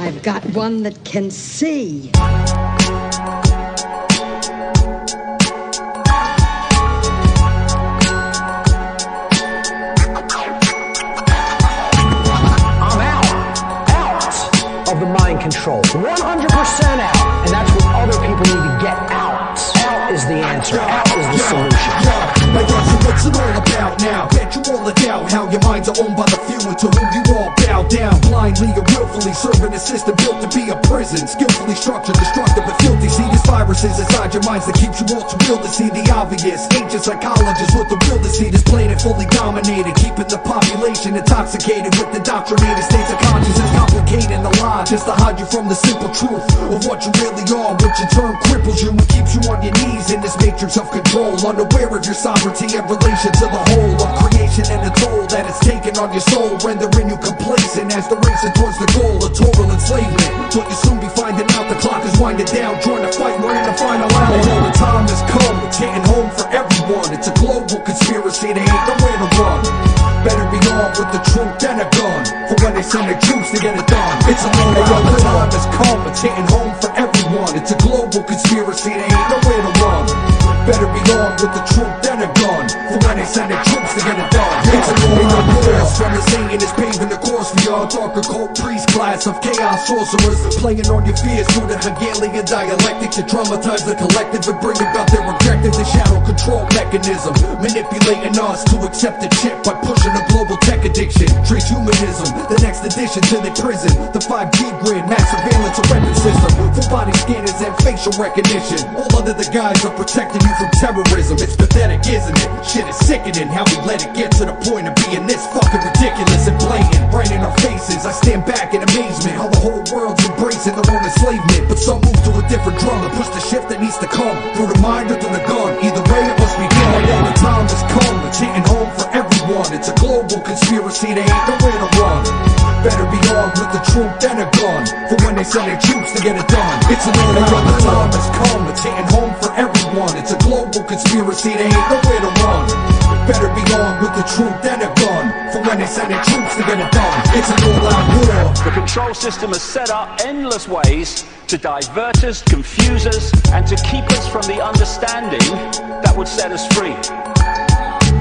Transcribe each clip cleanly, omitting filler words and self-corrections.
I've got one that can see. Of the mind control. 100% out. And that's what other people need to get out. Out is the answer. Out is the solution. Like that's what's it all about now. Bet you all it out how your minds are owned by the few and to whom you all bow down. Blindly or willfully serving a system built to be a prison. Skillfully structured, destructive and filthy. See these viruses inside your minds that keeps you all too real to see the obvious. Ancient psychologists with the will to see this planet fully dominated. Keeping the population intoxicated with indoctrinated states of consciousness. Complicating the lie just to hide you from the simple truth of what you really are, which in turn cripples you and keeps you on your knees in this matrix of control. Unaware of your sovereignty in relation to the whole of creation and the toll that it's taken on your soul, rendering you complacent as the racing towards the goal of total enslavement. But you'll soon be finding out the clock is winding down, trying to fight, we're in the final hour. All the time has come, it's hitting home for everyone. It's a global conspiracy, there ain't nowhere to run. Better be armed with the truth and a gun, for when they send their troops to get it done. It's a long road, the time has come, it's hitting home for everyone. It's a global conspiracy, there ain't nowhere to run. Better be armed with the truth and a gun, for when they send their troops to get it done. It's a long road, from the singing is paving the course for your dark occult priest class of chaos sorcerers, playing on your fears through the Hegelian dialectic to traumatize the collective and bring about their objective. The shadow control mechanism, manipulating us to accept the chip by pushing a global tech addiction. Transhumanism, the next addition to the prison. The 5G grid, mass surveillance, a weapon system, full body scanners and facial recognition, all under the guise of protecting you from terrorism. It's pathetic, isn't it? Shit is sickening how we let it get to the point of being this fucking ridiculous and blatant. Right in our faces, I stand back in amazement how the whole world's embracing their own enslavement. But some move to a different drum and push the shift that needs to come through the mind or through the gun. Either way it must be done. All the time has come, it's hitting home for everyone. It's a global conspiracy, there ain't nowhere to run. Better be armed with the truth and a gun, for when they send their troops to get it done. It's a long road, the time has come, it's hitting home for everyone. It's a global conspiracy, there ain't nowhere to run. Better be armed with the truth and a gun, for when they send their troops to get it done. It's an all-out war. The control system has set up endless ways to divert us, confuse us, and to keep us from the understanding that would set us free.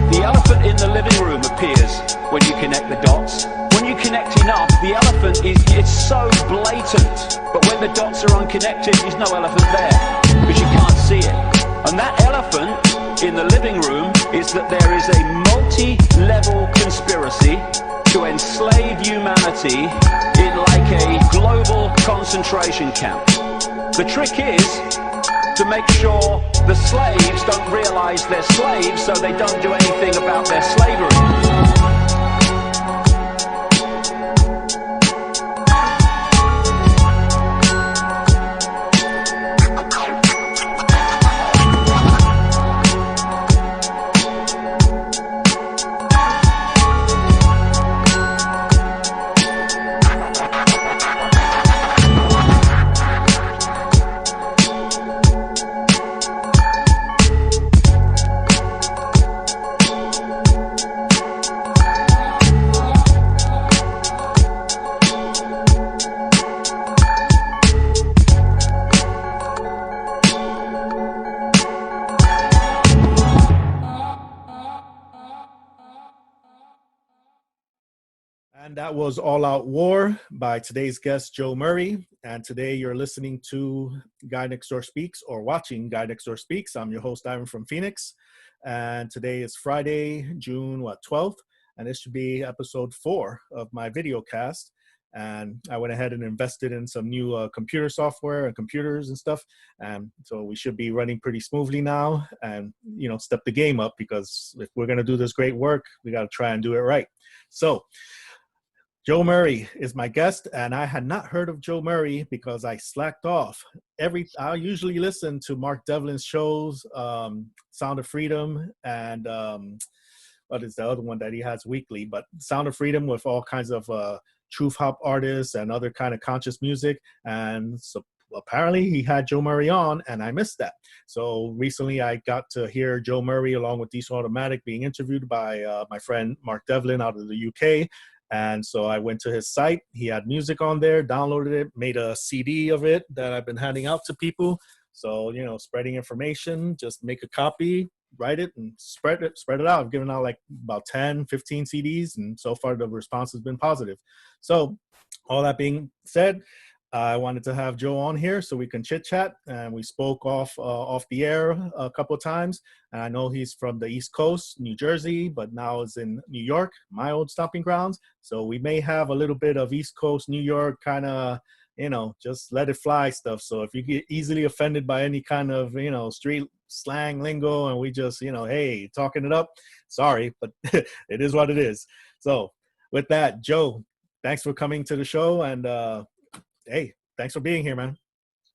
The elephant in the living room appears when you connect the dots. When you connect enough, the elephant it's so blatant. But when the dots are unconnected, there's no elephant there, because you can't see it. And that elephant in the living room is that there is a multi-level conspiracy to enslave humanity in like a global concentration camp. The trick is to make sure the slaves don't realize they're slaves, so they don't do anything about their slavery. And that was All Out War by today's guest, Joe Murray. And today you're listening to Guy Next Door Speaks, or watching Guy Next Door Speaks. I'm your host, Ivan from Phoenix. And today is Friday, June 12th. And this should be episode 4 of my Videocast. And I went ahead and invested in some new computer software and computers and stuff. And so we should be running pretty smoothly now and, you know, step the game up, because if we're going to do this great work, we got to try and do it right. So Joe Murray is my guest, and I had not heard of Joe Murray because I slacked off. I usually listen to Mark Devlin's shows, Sound of Freedom, and what is the other one that he has weekly? But Sound of Freedom with all kinds of truth hop artists and other kind of conscious music. And so apparently he had Joe Murray on, and I missed that. So recently I got to hear Joe Murray along with Diesel Automatic being interviewed by my friend Mark Devlin out of the UK. And so I went to his site. He had music on there, downloaded it, made a CD of it that I've been handing out to people. So, spreading information, just make a copy, write it, and spread it out. I've given out like about 10, 15 CDs, and so far the response has been positive. So all that being said, I wanted to have Joe on here so we can chit chat, and we spoke off the air a couple of times. And I know he's from the East Coast, New Jersey, but now is in New York, my old stomping grounds. So we may have a little bit of East Coast, New York kind of, just let it fly stuff. So if you get easily offended by any kind of, street slang lingo, and we just, hey, talking it up, sorry, but it is what it is. So with that, Joe, thanks for coming to the show, and hey, thanks for being here, man.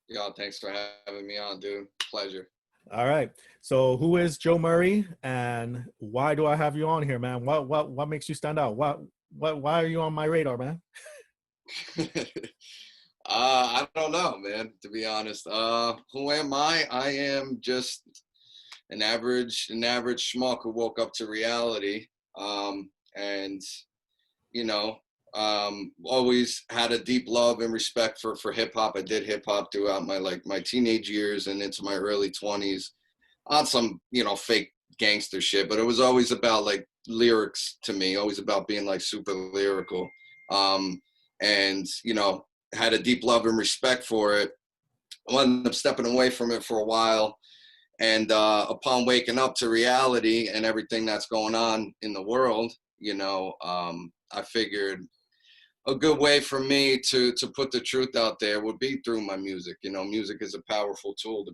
Yo, thanks for having me on, dude. Pleasure. All right. So who is Joe Murray, and why do I have you on here, man? What makes you stand out? Why are you on my radar, man? I don't know, man, to be honest. Who am I? I am just an average schmuck who woke up to reality. And always had a deep love and respect for hip hop. I did hip hop throughout my teenage years and into my early 20s on some, fake gangster shit, but it was always about like lyrics to me, always about being like super lyrical. And had a deep love and respect for it. I wound up stepping away from it for a while. And upon waking up to reality and everything that's going on in the world, I figured a good way for me to put the truth out there would be through my music. Music is a powerful tool to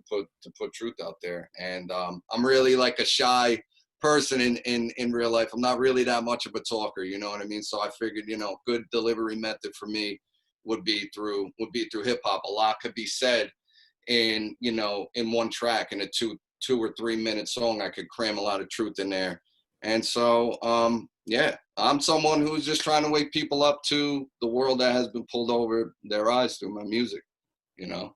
put truth out there. And I'm really like a shy person in real life. I'm not really that much of a talker, you know what I mean? So I figured, good delivery method for me would be through hip hop. A lot could be said in one track. In a two or 3 minute song, I could cram a lot of truth in there. And so, I'm someone who's just trying to wake people up to the world that has been pulled over their eyes through my music, All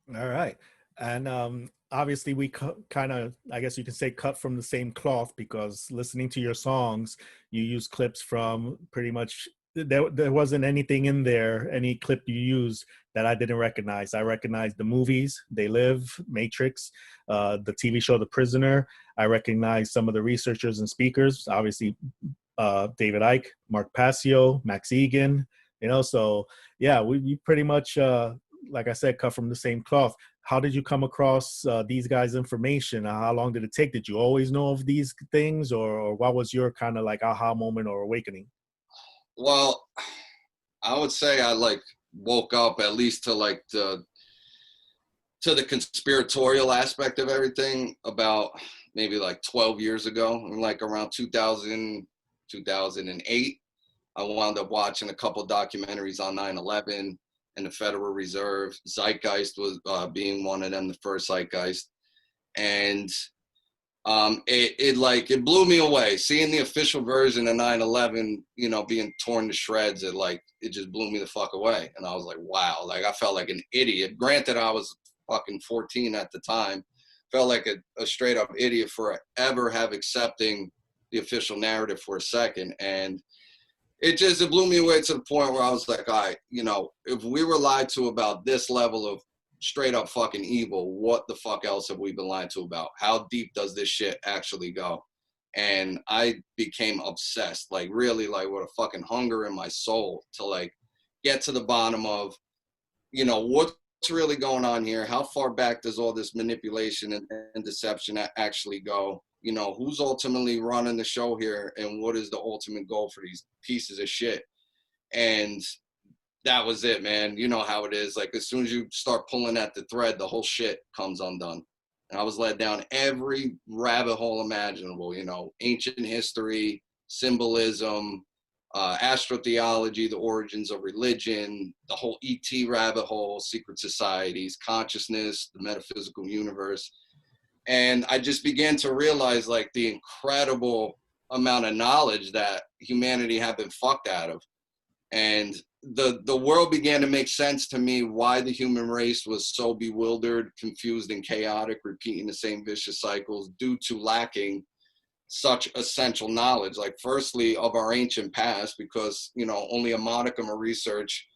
right. And obviously we kind of, I guess you can say, cut from the same cloth, because listening to your songs, you use clips from pretty much, there wasn't anything in there, any clip you used that I didn't recognize. I recognized the movies, They Live, Matrix, the TV show The Prisoner. I recognized some of the researchers and speakers, obviously David Icke, Mark Passio, Max Egan, so yeah, we pretty much, like I said, cut from the same cloth. How did you come across these guys' information? How long did it take? Did you always know of these things, or what was your kind of like aha moment or awakening? Well, I would say I woke up at least to the conspiratorial aspect of everything about maybe 12 years ago. And around 2008, I wound up watching a couple documentaries on 9/11 and the Federal Reserve. Zeitgeist was being one of them, the first Zeitgeist. And it blew me away seeing the official version of 9/11, being torn to shreds. It just blew me the fuck away. And I was like, wow, I felt like an idiot. Granted, I was fucking 14 at the time. Felt like a straight up idiot for ever accepting the official narrative for a second. And it blew me away to the point where I was like, all right, if we were lied to about this level of straight up fucking evil, what the fuck else have we been lied to about? How deep does this shit actually go? And I became obsessed, really with a fucking hunger in my soul to get to the bottom of, what's really going on here? How far back does all this manipulation and deception actually go? Who's ultimately running the show here, and what is the ultimate goal for these pieces of shit? And that was it, man. You know how it is. As soon as you start pulling at the thread, the whole shit comes undone. And I was led down every rabbit hole imaginable, ancient history, symbolism, astrotheology, the origins of religion, the whole ET rabbit hole, secret societies, consciousness, the metaphysical universe. And I just began to realize the incredible amount of knowledge that humanity had been fucked out of. And the world began to make sense to me, why the human race was so bewildered, confused, and chaotic, repeating the same vicious cycles due to lacking such essential knowledge, like firstly of our ancient past, because, you know, only a modicum of research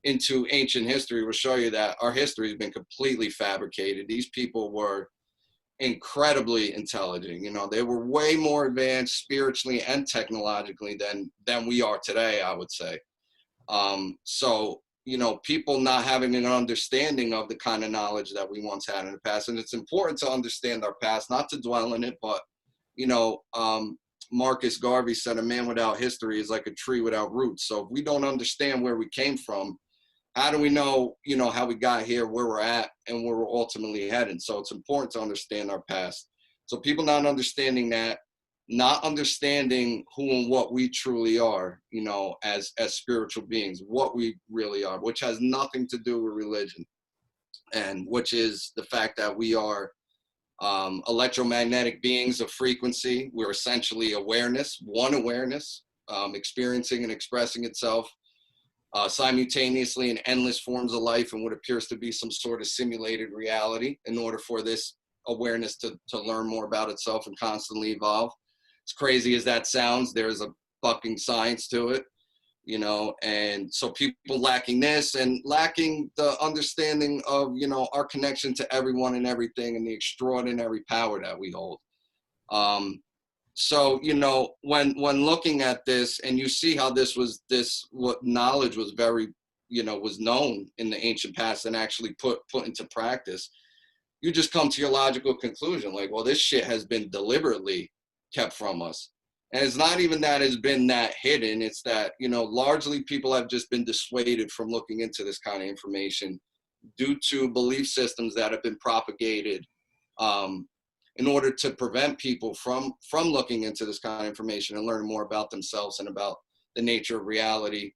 into ancient history will show you that our history has been completely fabricated. These people were incredibly intelligent. You know, they were way more advanced spiritually and technologically than we are today, I would say. So, you know, people not having an understanding of the kind of knowledge that we once had in the past. And it's important to understand our past, not to dwell in it, but, you know, Marcus Garvey said a man without history is like a tree without roots. So if we don't understand where we came from, how do we know, you know, how we got here, where we're at, and where we're ultimately headed? So it's important to understand our past. So people not understanding that, not understanding who and what we truly are, you know, as spiritual beings, what we really are, which has nothing to do with religion, and which is the fact that we are electromagnetic beings of frequency. We're essentially awareness, one awareness, experiencing and expressing itself simultaneously in endless forms of life and what appears to be some sort of simulated reality in order for this awareness to learn more about itself and constantly evolve. As crazy as that sounds, there's a fucking science to it, you know, and so people lacking this and lacking the understanding of, you know, our connection to everyone and everything and the extraordinary power that we hold. So, you know, when looking at this and you see how what knowledge was very, you know, was known in the ancient past and actually put into practice, you just come to your logical conclusion, like, well, this shit has been deliberately kept from us. And it's not even that it's been that hidden. It's that, you know, largely people have just been dissuaded from looking into this kind of information due to belief systems that have been propagated in order to prevent people from looking into this kind of information and learning more about themselves and about the nature of reality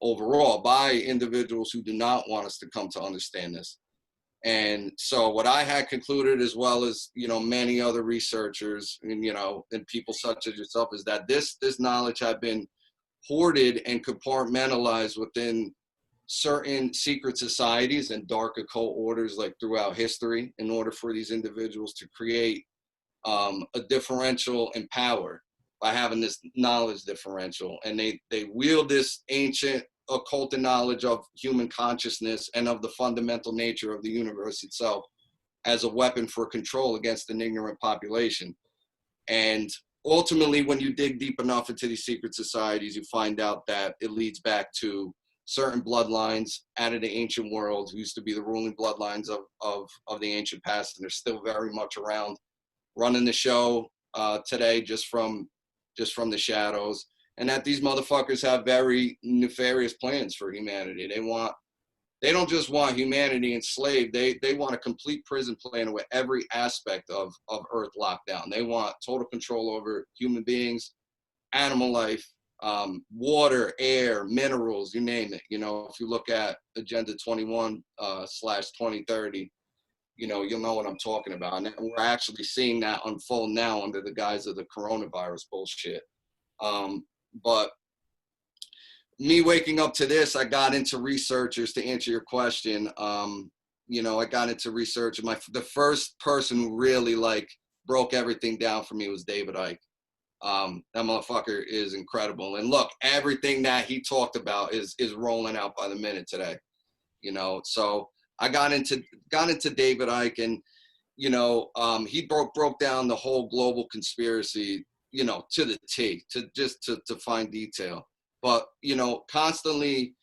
overall by individuals who do not want us to come to understand this. And so what I had concluded, as well as, you know, many other researchers and, you know, and people such as yourself, is that this knowledge had been hoarded and compartmentalized within certain secret societies and dark occult orders, like throughout history, in order for these individuals to create a differential in power by having this knowledge differential. And they wield this ancient occult knowledge of human consciousness and of the fundamental nature of the universe itself as a weapon for control against an ignorant population. And ultimately, when you dig deep enough into these secret societies, you find out that it leads back to certain bloodlines out of the ancient world who used to be the ruling bloodlines of the ancient past, and they're still very much around, running the show today just from the shadows. And that these motherfuckers have very nefarious plans for humanity. They don't just want humanity enslaved. They want a complete prison plan with every aspect of Earth locked down. They want total control over human beings, animal life, water, air, minerals, you name it. You know, if you look at Agenda 21 / 2030, you know, you'll know what I'm talking about. And we're actually seeing that unfold now under the guise of the coronavirus bullshit. But me waking up to this, I got into researchers, to answer your question. You know, I got into research, and the first person who really like broke everything down for me was David Icke. That motherfucker is incredible. And look, everything that he talked about is rolling out by the minute today. You know, so I got into David Icke, and, you know, he broke down the whole global conspiracy, you know, to the T, to find detail. But, you know, constantly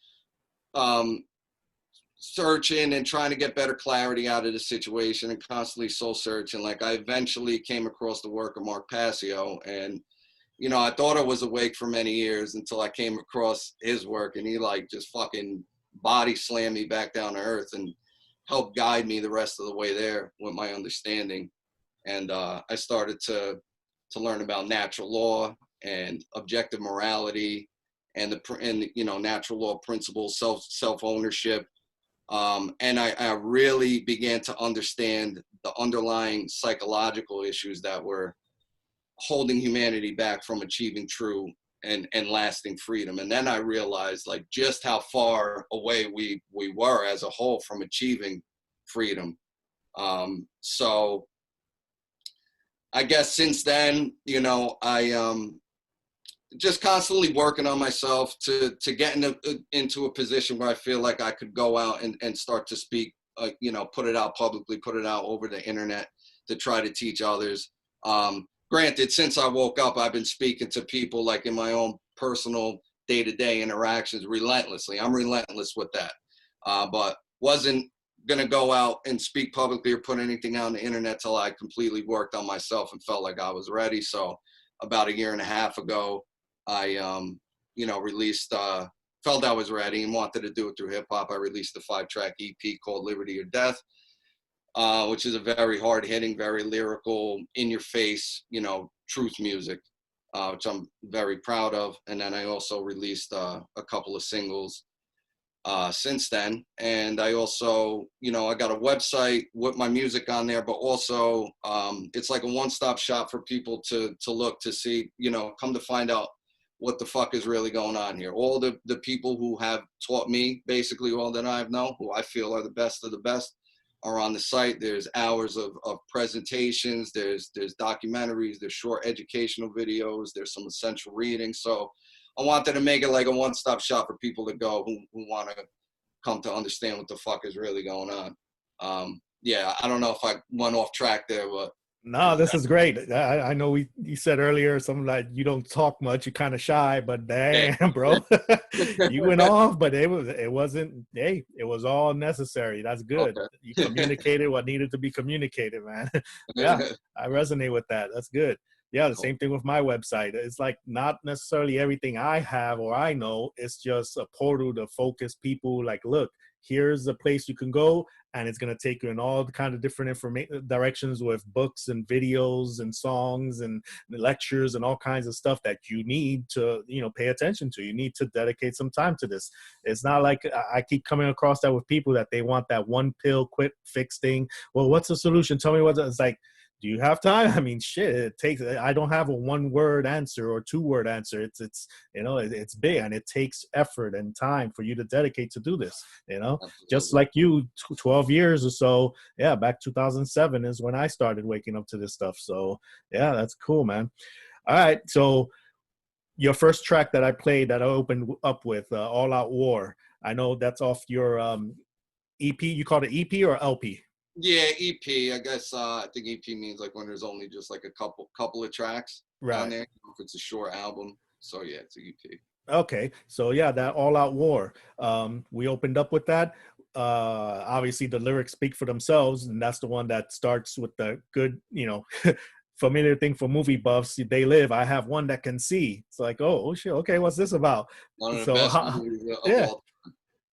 searching and trying to get better clarity out of the situation, and constantly soul searching. Like, I eventually came across the work of Mark Passio, and, you know, I thought I was awake for many years until I came across his work, and he like just fucking body slammed me back down to earth and helped guide me the rest of the way there with my understanding. And I started to learn about natural law and objective morality and you know, natural law principles, self-ownership. And I really began to understand the underlying psychological issues that were holding humanity back from achieving true and lasting freedom. And then I realized like just how far away we were as a whole from achieving freedom. So I guess since then, you know, I just constantly working on myself to get into a position where I feel like I could go out and start to speak, you know, put it out publicly, put it out over the internet to try to teach others. Granted, since I woke up, I've been speaking to people like in my own personal day-to-day interactions relentlessly. I'm relentless with that, but wasn't going to go out and speak publicly or put anything out on the internet till I completely worked on myself and felt like I was ready. So about a year and a half ago, I, you know, released, felt I was ready and wanted to do it through hip hop. I released a 5-track EP called Liberty or Death, which is a very hard hitting, very lyrical, in your face, you know, truth music, which I'm very proud of. And then I also released a couple of singles since then. And I also, you know, I got a website with my music on there, but also it's like a one-stop shop for people to look to see, you know, come to find out what the fuck is really going on here. All the people who have taught me, basically all that I've known, who I feel are the best of the best, are on the site. There's hours of presentations, there's documentaries, there's short educational videos, there's some essential reading. So I wanted to make it like a one-stop shop for people to go who want to come to understand what the fuck is really going on. Yeah, I don't know if I went off track there, but No, this is great. I know you said earlier something like you don't talk much, you're kind of shy, but damn, bro, you went off, but it wasn't. Hey, it was all necessary. That's good. Okay. You communicated what needed to be communicated, man. Yeah, I resonate with that. That's good. Yeah, the same thing with my website. It's like not necessarily everything I have or I know. It's just a portal to focus people. Like, look, here's a place you can go, and it's going to take you in all the kind of different information directions with books and videos and songs and lectures and all kinds of stuff that you need to, you know, pay attention to. You need to dedicate some time to this. It's not like I keep coming across that with people that they want that one pill quick fix thing. Well, what's the solution? Tell me what. It's like, do you have time? I mean, shit, it takes, I don't have a 1-word answer or 2-word answer. It's, you know, it's big, and it takes effort and time for you to dedicate to do this, you know. Absolutely. Just like you, 12 years or so. Yeah, back 2007 is when I started waking up to this stuff. So yeah, that's cool, man. All right, so your first track that I played that I opened up with, All Out War, I know that's off your EP. You called it EP or LP? Yeah, EP. I guess I think EP means like when there's only just like a couple of tracks on there. If it's a short album, so yeah, it's an EP. Okay, so yeah, that All Out War. We opened up with that. Obviously, the lyrics speak for themselves, and that's the one that starts with the good, you know, familiar thing for movie buffs. They live. I have one that can see. It's like, oh shit. Okay, what's this about? One of the So best movies of yeah. all.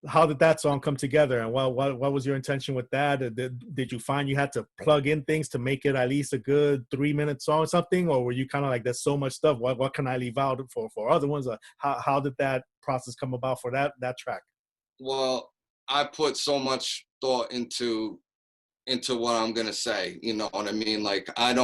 How did that song come together, and what was your intention with that? Did you find you had to plug in things to make it at least a good 3-minute song or something, or were you kind of like, there's so much stuff, what can I leave out for other ones? How did that process come about for that track? Well, I put so much thought into what I'm gonna say. You know what I mean? Like I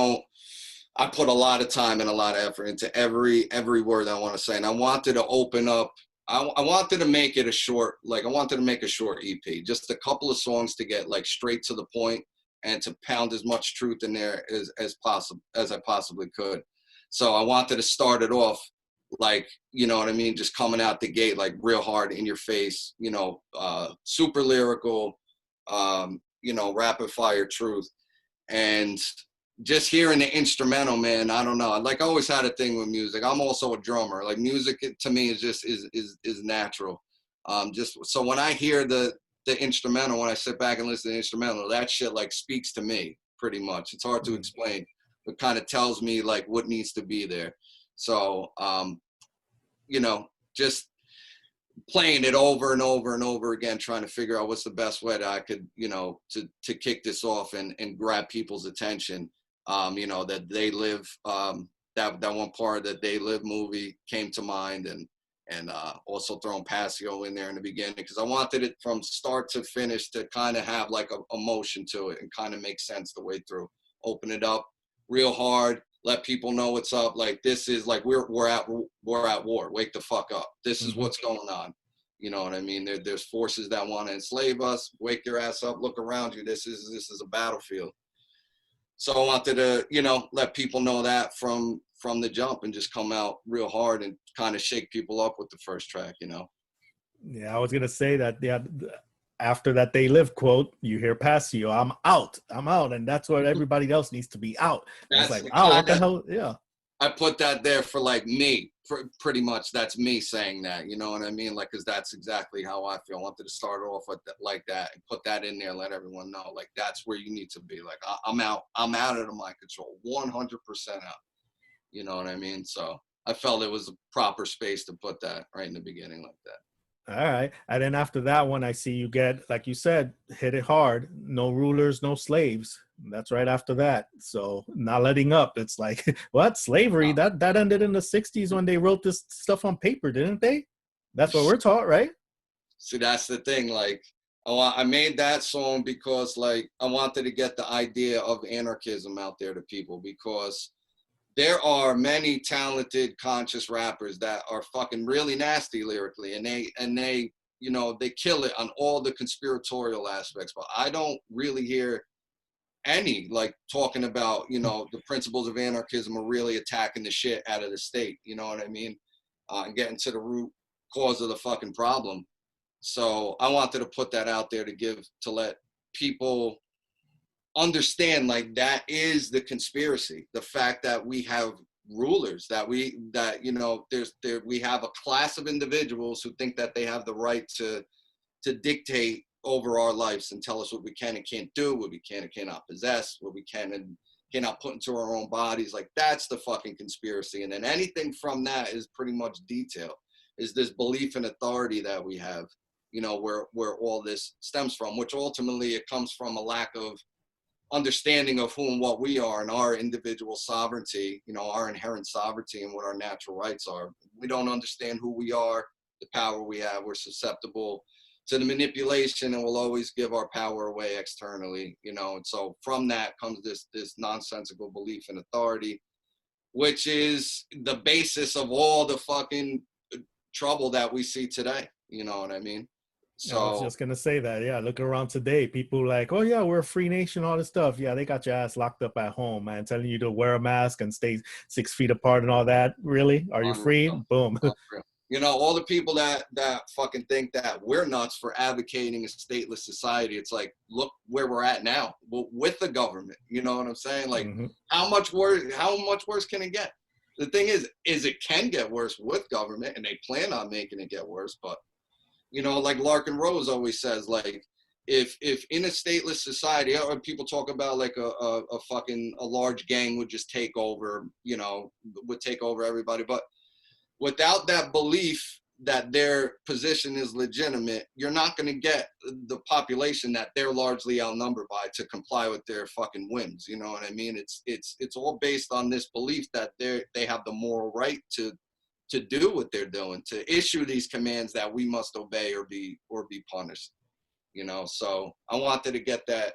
put a lot of time and a lot of effort into every word I want to say, and I wanted to open up. I wanted to make it a short, like I wanted to make a short EP, just a couple of songs to get like straight to the point and to pound as much truth in there as possible, as I possibly could. So I wanted to start it off like, you know what I mean, just coming out the gate like real hard in your face, you know, super lyrical, you know, rapid fire truth. And just hearing the instrumental, man, I don't know. Like I always had a thing with music. I'm also a drummer. Like music to me is just is natural. Just so when I hear the instrumental, when I sit back and listen to the instrumental, that shit like speaks to me pretty much. It's hard to explain. It kind of tells me like what needs to be there. So you know, just playing it over and over and over again, trying to figure out what's the best way that I could, you know, to kick this off and grab people's attention. You know, that They Live, that one part, that They Live movie came to mind, and also throwing Passio in there in the beginning, because I wanted it from start to finish to kind of have like a motion to it and kind of make sense the way through. Open it up real hard, let people know what's up. Like this is like we're at war. Wake the fuck up. This is what's going on. You know what I mean? There's forces that want to enslave us. Wake your ass up. Look around you. This is a battlefield. So I wanted to, you know, let people know that from the jump and just come out real hard and kind of shake people up with the first track, you know. Yeah, I was gonna say that. Yeah, after that "They Live" quote, you hear Passio, I'm out," and that's what everybody else needs to be out. And it's That's like, the wow, what kind the of, hell? Yeah. I put that there for like me, pretty much. That's me saying that, you know what I mean? Like, cause that's exactly how I feel. I wanted to start off with that, like that, and put that in there, let everyone know, like, that's where you need to be. Like, I'm out of my control, 100% out. You know what I mean? So I felt it was a proper space to put that right in the beginning like that. All right. And then after that one, I see you get, like you said, hit it hard. No rulers, no slaves. That's right after that. So not letting up. It's like, what? Slavery? That ended in the 60s when they wrote this stuff on paper, didn't they? That's what we're taught, right? See, that's the thing. Like, I made that song because, like, I wanted to get the idea of anarchism out there to people, because there are many talented, conscious rappers that are fucking really nasty lyrically, and they, you know, they kill it on all the conspiratorial aspects. But I don't really hear any like talking about, you know, the principles of anarchism are really attacking the shit out of the state. You know what I mean? And getting to the root cause of the fucking problem. So I wanted to put that out there to let people understand, like, that is the conspiracy. The fact that we have rulers, that you know, we have a class of individuals who think that they have the right to dictate over our lives and tell us what we can and can't do, what we can and cannot possess, what we can and cannot put into our own bodies. Like, that's the fucking conspiracy. And then anything from that is pretty much detail, is this belief in authority that we have, you know, where all this stems from, which ultimately it comes from a lack of understanding of who and what we are and our individual sovereignty, you know, our inherent sovereignty and what our natural rights are. We don't understand who we are, the power we have. We're susceptible to the manipulation, and we'll always give our power away externally, you know. And so from that comes this nonsensical belief in authority, which is the basis of all the fucking trouble that we see today. You know what I mean? So I was just gonna say that. Yeah, looking around today, people like, oh yeah, we're a free nation, all this stuff. Yeah, they got your ass locked up at home, man, telling you to wear a mask and stay 6 feet apart and all that. Really? Are you free? Boom. You know, all the people that fucking think that we're nuts for advocating a stateless society. It's like, look where we're at now with the government. You know what I'm saying? Like, how much worse can it get? The thing is it can get worse with government, and they plan on making it get worse. But, you know, like Larkin Rose always says, like, if in a stateless society, or people talk about like a large gang would just take over, you know, would take over everybody. But without that belief that their position is legitimate, you're not going to get the population that they're largely outnumbered by to comply with their fucking whims. You know what I mean? It's all based on this belief that they have the moral right to do what they're doing, to issue these commands that we must obey or be punished. You know, so I wanted to get that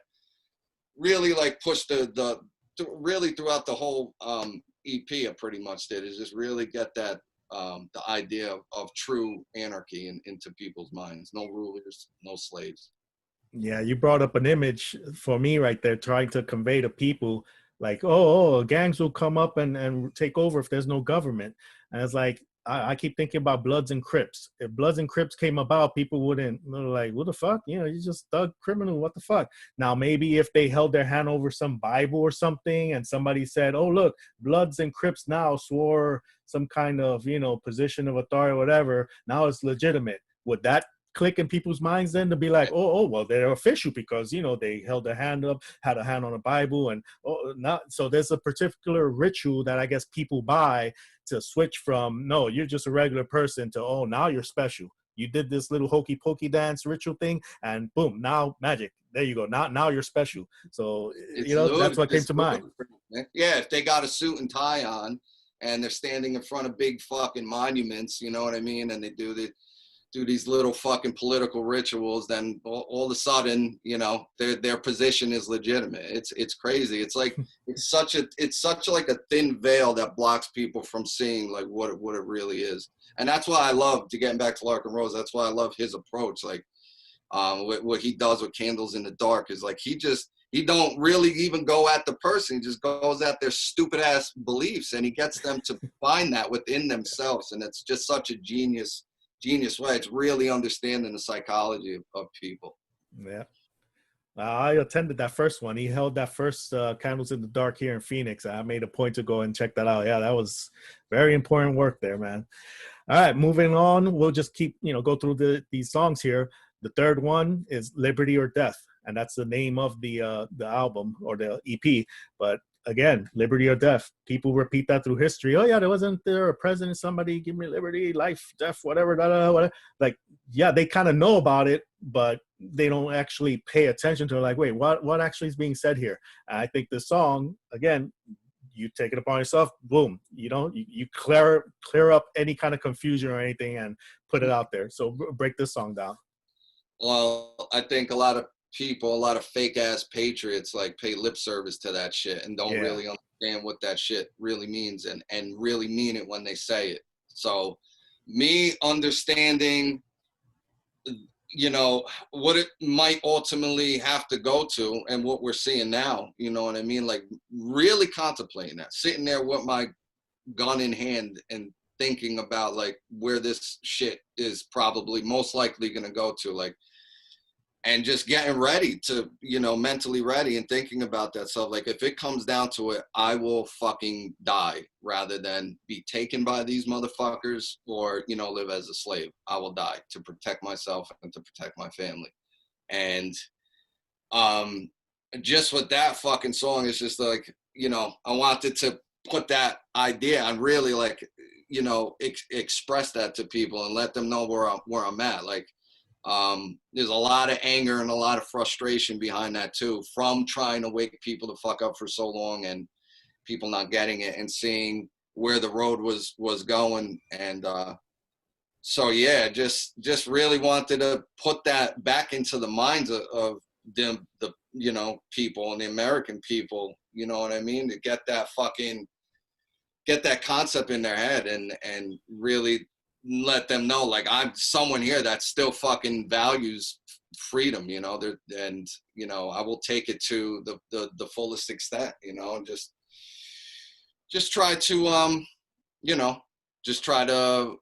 really, like, push really throughout the whole EP. I pretty much did, is just really get that the idea of true anarchy into people's minds. No rulers, no slaves. Yeah, you brought up an image for me right there, trying to convey to people like, oh, gangs will come up and take over if there's no government. And it's like, I keep thinking about Bloods and Crips. If Bloods and Crips came about, people wouldn't, like, what the fuck? You know, you just thug criminal, what the fuck? Now, maybe if they held their hand over some Bible or something and somebody said, oh, look, Bloods and Crips now swore some kind of, you know, position of authority or whatever, now it's legitimate. Would that click in people's minds then to be like, oh, well, they're official because, you know, they held their hand up, had a hand on a Bible, and so there's a particular ritual that I guess people buy to switch from, no, you're just a regular person, to, oh, now you're special. You did this little hokey pokey dance ritual thing, and boom, now magic. There you go. Now you're special. So, you know, that's what came to mind. Yeah, if they got a suit and tie on and they're standing in front of big fucking monuments, you know what I mean, and they do these little fucking political rituals, then all of a sudden, you know, their position is legitimate. It's crazy. It's like, it's such like a thin veil that blocks people from seeing like what it really is. And that's why I love, to getting back to Larkin Rose, that's why I love his approach. Like, what he does with Candles in the Dark is like, he he don't really even go at the person. He just goes at their stupid ass beliefs, and he gets them to find that within themselves. And it's just such a genius way. It's really understanding the psychology of people. Yeah. I attended that first one. He held that first Candles in the Dark here in Phoenix. I made a point to go and check that out. Yeah, that was very important work there, man. All right, moving on. We'll just keep, go through these songs here. The third one is Liberty or Death, and that's the name of the album or the EP. But again, liberty or death. People repeat that through history. Oh yeah, wasn't there a president? Somebody give me liberty, life, death, whatever. Whatever. Like, yeah, they kind of know about it, but they don't actually pay attention to it. Like, wait, what actually is being said here? And I think the song, again, you take it upon yourself. Boom, you clear up any kind of confusion or anything and put it out there. So break this song down. Well, I think a lot of people, a lot of fake ass patriots, like pay lip service to that shit and don't really understand what that shit really means and really mean it when they say it. So me understanding, what it might ultimately have to go to and what we're seeing now, you know what I mean? Like really contemplating that, sitting there with my gun in hand and thinking about like where this shit is probably most likely going to go to, like, and just getting ready to, mentally ready and thinking about that stuff. Like if it comes down to it, I will fucking die rather than be taken by these motherfuckers or, live as a slave. I will die to protect myself and to protect my family. And just with that fucking song, it's just like, I wanted to put that idea and really like, express that to people and let them know where I'm at. Like, there's a lot of anger and a lot of frustration behind that too, from trying to wake people the fuck up for so long and people not getting it and seeing where the road was going. And so yeah, just really wanted to put that back into the minds of the people and the American people, you know what I mean, to get that concept in their head and really let them know, like, I'm someone here that still fucking values freedom, and I will take it to the fullest extent, and just try to try to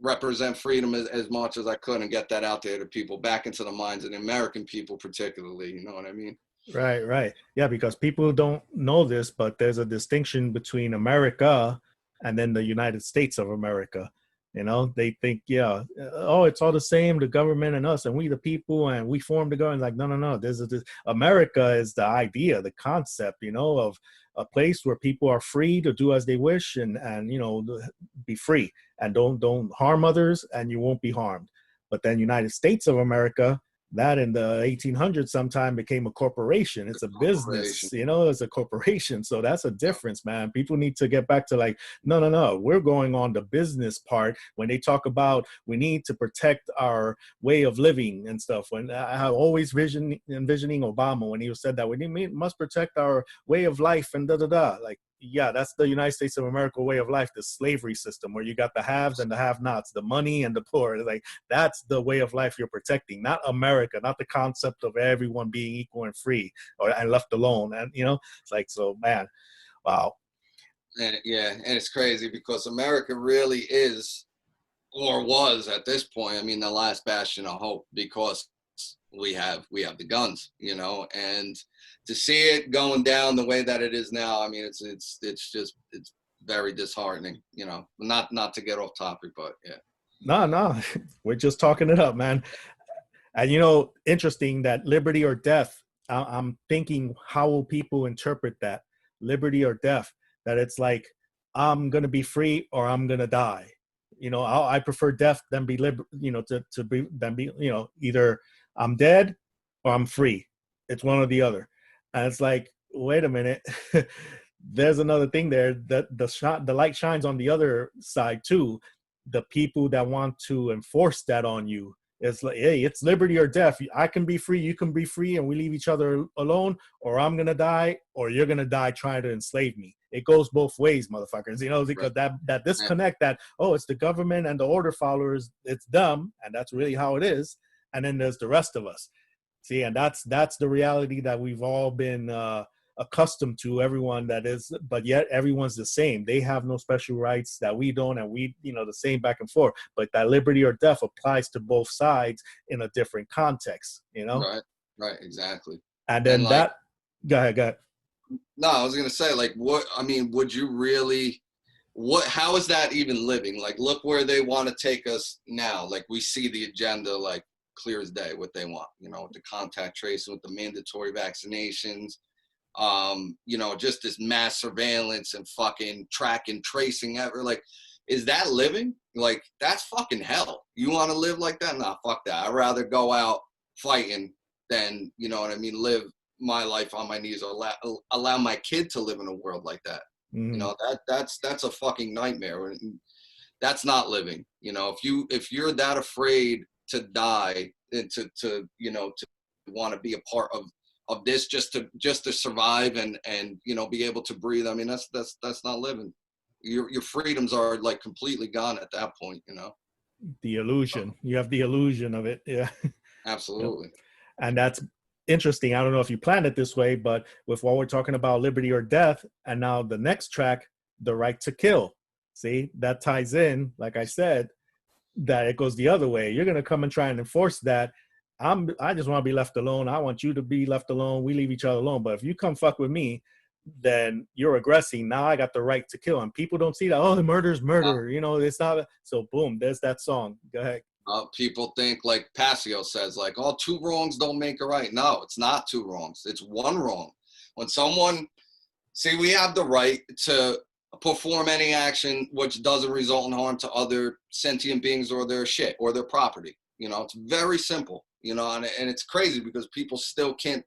represent freedom as much as I could and get that out there to people, back into the minds of the American people particularly, you know what I mean? Right. Yeah, because people don't know this, but there's a distinction between America and then the United States of America. They think, it's all the same, the government and us, and we the people, and we form the government. Like, no. This America is the idea, the concept, of a place where people are free to do as they wish and be free and don't harm others, and you won't be harmed. But then United States of America, that in the 1800s sometime became a corporation. It's a business, it's a corporation. So that's a difference, man. People need to get back to like, no. We're going on the business part. When they talk about we need to protect our way of living and stuff, when I have always envisioning Obama when he said that we must protect our way of life and like, yeah, that's the United States of America way of life, the slavery system where you got the haves and the have-nots, the money and the poor. Like, that's the way of life you're protecting, not America, not the concept of everyone being equal and free and left alone. And, it's like, so, man, wow. And it's crazy because America really is, or was at this point, the last bastion of hope, because we have the guns, and to see it going down the way that it is now, it's very disheartening, not to get off topic, but yeah. No, we're just talking it up, man. And interesting that liberty or death, I'm thinking, how will people interpret that liberty or death, that it's like, I'm going to be free or I'm going to die. I prefer death than be either I'm dead or I'm free. It's one or the other. And it's like, wait a minute. There's another thing there, that the light shines on the other side too. The people that want to enforce that on you, it's like, hey, it's liberty or death. I can be free, you can be free, and we leave each other alone, or I'm gonna die, or you're gonna die trying to enslave me. It goes both ways, motherfuckers, because that disconnect, that, oh, it's the government and the order followers, it's dumb, and that's really how it is. And then there's the rest of us. See, and that's the reality that we've all been accustomed to. Everyone that is, but yet everyone's the same. They have no special rights that we don't, and we, the same back and forth. But that liberty or death applies to both sides in a different context. Right, exactly. And then like, go ahead. No, I was gonna say, like, would you really? How is that even living? Like, look where they want to take us now. Like, we see the agenda, like, clear as day, what they want, with the contact tracing, with the mandatory vaccinations, just this mass surveillance and fucking track and tracing ever. Like, is that living? Like, that's fucking hell. You want to live like that? Nah, fuck that. I'd rather go out fighting than, live my life on my knees, or allow my kid to live in a world like that. That's a fucking nightmare. That's not living. If you're that afraid to die and to want to be a part of this just to survive and be able to breathe, I mean, that's not living. Your freedoms are like completely gone at that point. The illusion. You have the illusion of it. Yeah. Absolutely. And that's interesting. I don't know if you planned it this way, but with what we're talking about, liberty or death, and now the next track, the right to kill. See, that ties in, like I said, that it goes the other way. You're going to come and try and enforce that. I just want to be left alone. I want you to be left alone. We leave each other alone. But if you come fuck with me, then you're aggressing. Now I got the right to kill. And people don't see that. Oh, the murder's murder. It's not. So boom, there's that song. Go ahead. People think, like Passio says, like, oh, two wrongs don't make a right. No, it's not two wrongs. It's one wrong. When we have the right to perform any action which doesn't result in harm to other sentient beings or their shit or their property. It's very simple, and it's crazy because people still can't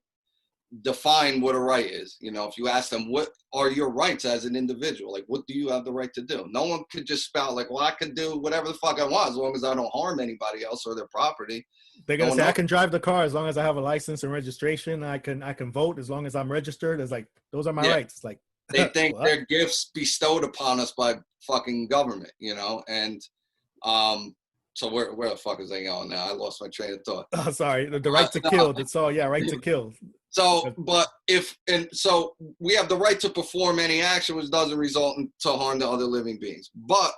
define what a right is. If you ask them, what are your rights as an individual? Like, what do you have the right to do? No one could just spout like, well, I can do whatever the fuck I want as long as I don't harm anybody else or their property. They're gonna say I can drive the car as long as I have a license and registration. I can vote as long as I'm registered. It's like, those are my rights. It's like, they think they're gifts bestowed upon us by fucking government, and so where the fuck is they going now? I lost my train of thought. Oh, sorry. The right to kill. That's all. Yeah, right to kill. So, so we have the right to perform any action which doesn't result in to harm to other living beings. But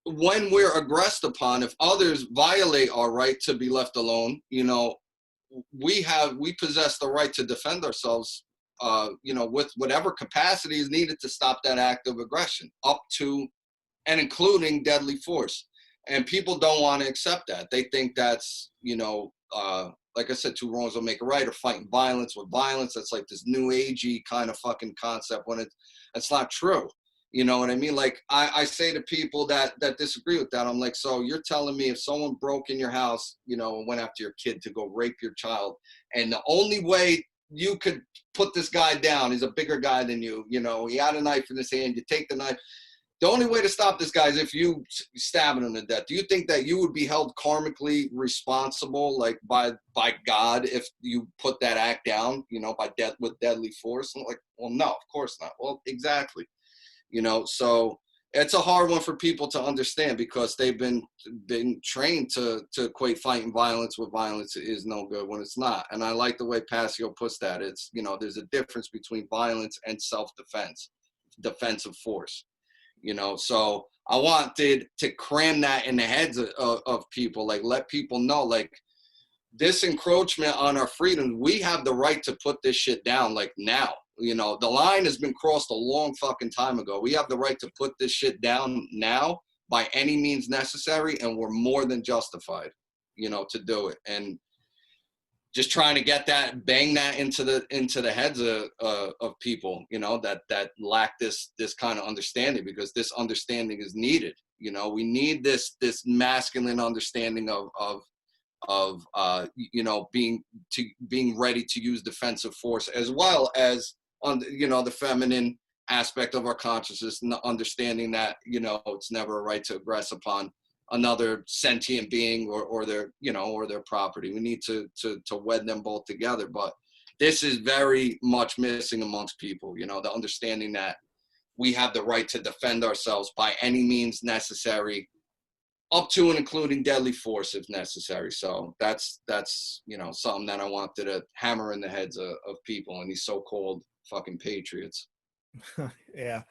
when we're aggressed upon, if others violate our right to be left alone, we possess the right to defend ourselves, with whatever capacity is needed to stop that act of aggression, up to and including deadly force. And people don't want to accept that. They think that's, like I said, two wrongs don't make a right, or fighting violence with violence. That's like this new agey kind of fucking concept when it's not true. You know what I mean? Like I say to people that disagree with that, I'm like, so you're telling me if someone broke in your house, and went after your kid to go rape your child, and the only way you could put this guy down, he's a bigger guy than you, he had a knife in his hand, you take the knife. The only way to stop this guy is if you stabbing him to death. Do you think that you would be held karmically responsible, like by God, if you put that act down, by death with deadly force? I'm like, well, no, of course not. Well, exactly. So it's a hard one for people to understand because they've been trained to equate fighting violence with violence is no good when it's not. And I like the way Passio puts that. It's, there's a difference between violence and self-defense, defensive force. So I wanted to cram that in the heads of people, like let people know, like this encroachment on our freedom, we have the right to put this shit down, like now. The line has been crossed a long fucking time ago. We have the right to put this shit down now by any means necessary, and we're more than justified, to do it. And just trying to get that, bang that into the heads of people, that lack this kind of understanding, because this understanding is needed. We need this masculine understanding of being ready to use defensive force, as well as the feminine aspect of our consciousness, and understanding that it's never a right to aggress upon another sentient being or their or their property. We need to wed them both together. But this is very much missing amongst people, the understanding that we have the right to defend ourselves by any means necessary, up to and including deadly force if necessary. So that's something that I wanted to hammer in the heads of people and these so-called fucking patriots. Yeah,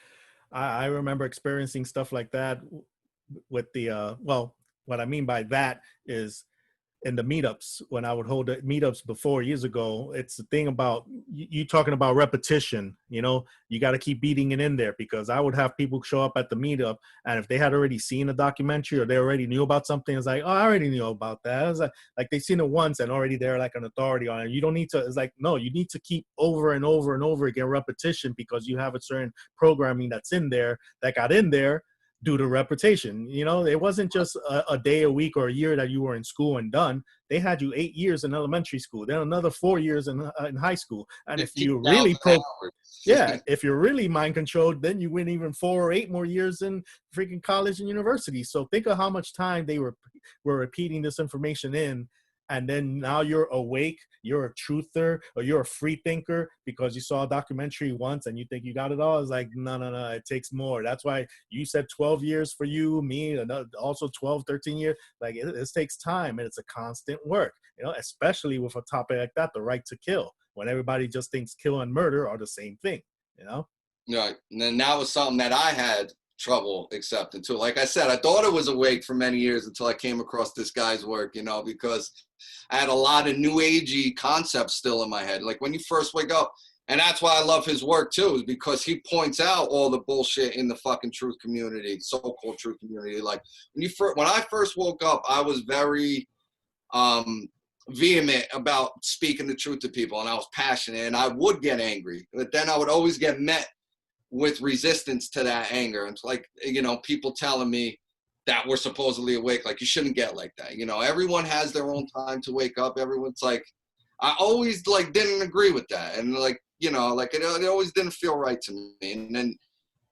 I remember experiencing stuff like that with the well, what I mean by that is in the meetups, when I would hold the meetups before years ago, it's the thing about you talking about repetition. You got to keep beating it in there, because I would have people show up at the meetup, and if they had already seen a documentary or they already knew about something, it's like, oh, I already knew about that. It's like they've seen it once and already they're like an authority on it. You don't need to. It's like, no, you need to keep over and over and over again repetition, because you have a certain programming that's in there that got in there due to repetition. It wasn't just a day, a week, or a year that you were in school and done. They had you 8 years in elementary school, then another 4 years in high school. And if you really if you're really mind controlled, then you win even 4 or 8 more years in freaking college and university. So think of how much time they were repeating this information in. And then now you're awake, you're a truther, or you're a free thinker because you saw a documentary once and you think you got it all. It's like, no, it takes more. That's why you said 12 years for you, me, also 12, 13 years. Like, it takes time, and it's a constant work, especially with a topic like that, the right to kill, when everybody just thinks kill and murder are the same thing, Right. And then that was something that I had trouble accepting too. Like I said, I thought I was awake for many years until I came across this guy's work, because I had a lot of new agey concepts still in my head. Like when you first wake up, and that's why I love his work too, is because he points out all the bullshit in the fucking truth community, so-called truth community. Like when I first woke up, I was very vehement about speaking the truth to people, and I was passionate, and I would get angry, but then I would always get met with resistance to that anger. And it's like, people telling me that we're supposedly awake, like, you shouldn't get like that. Everyone has their own time to wake up. Everyone's like, I always didn't agree with that. And it always didn't feel right to me. And then,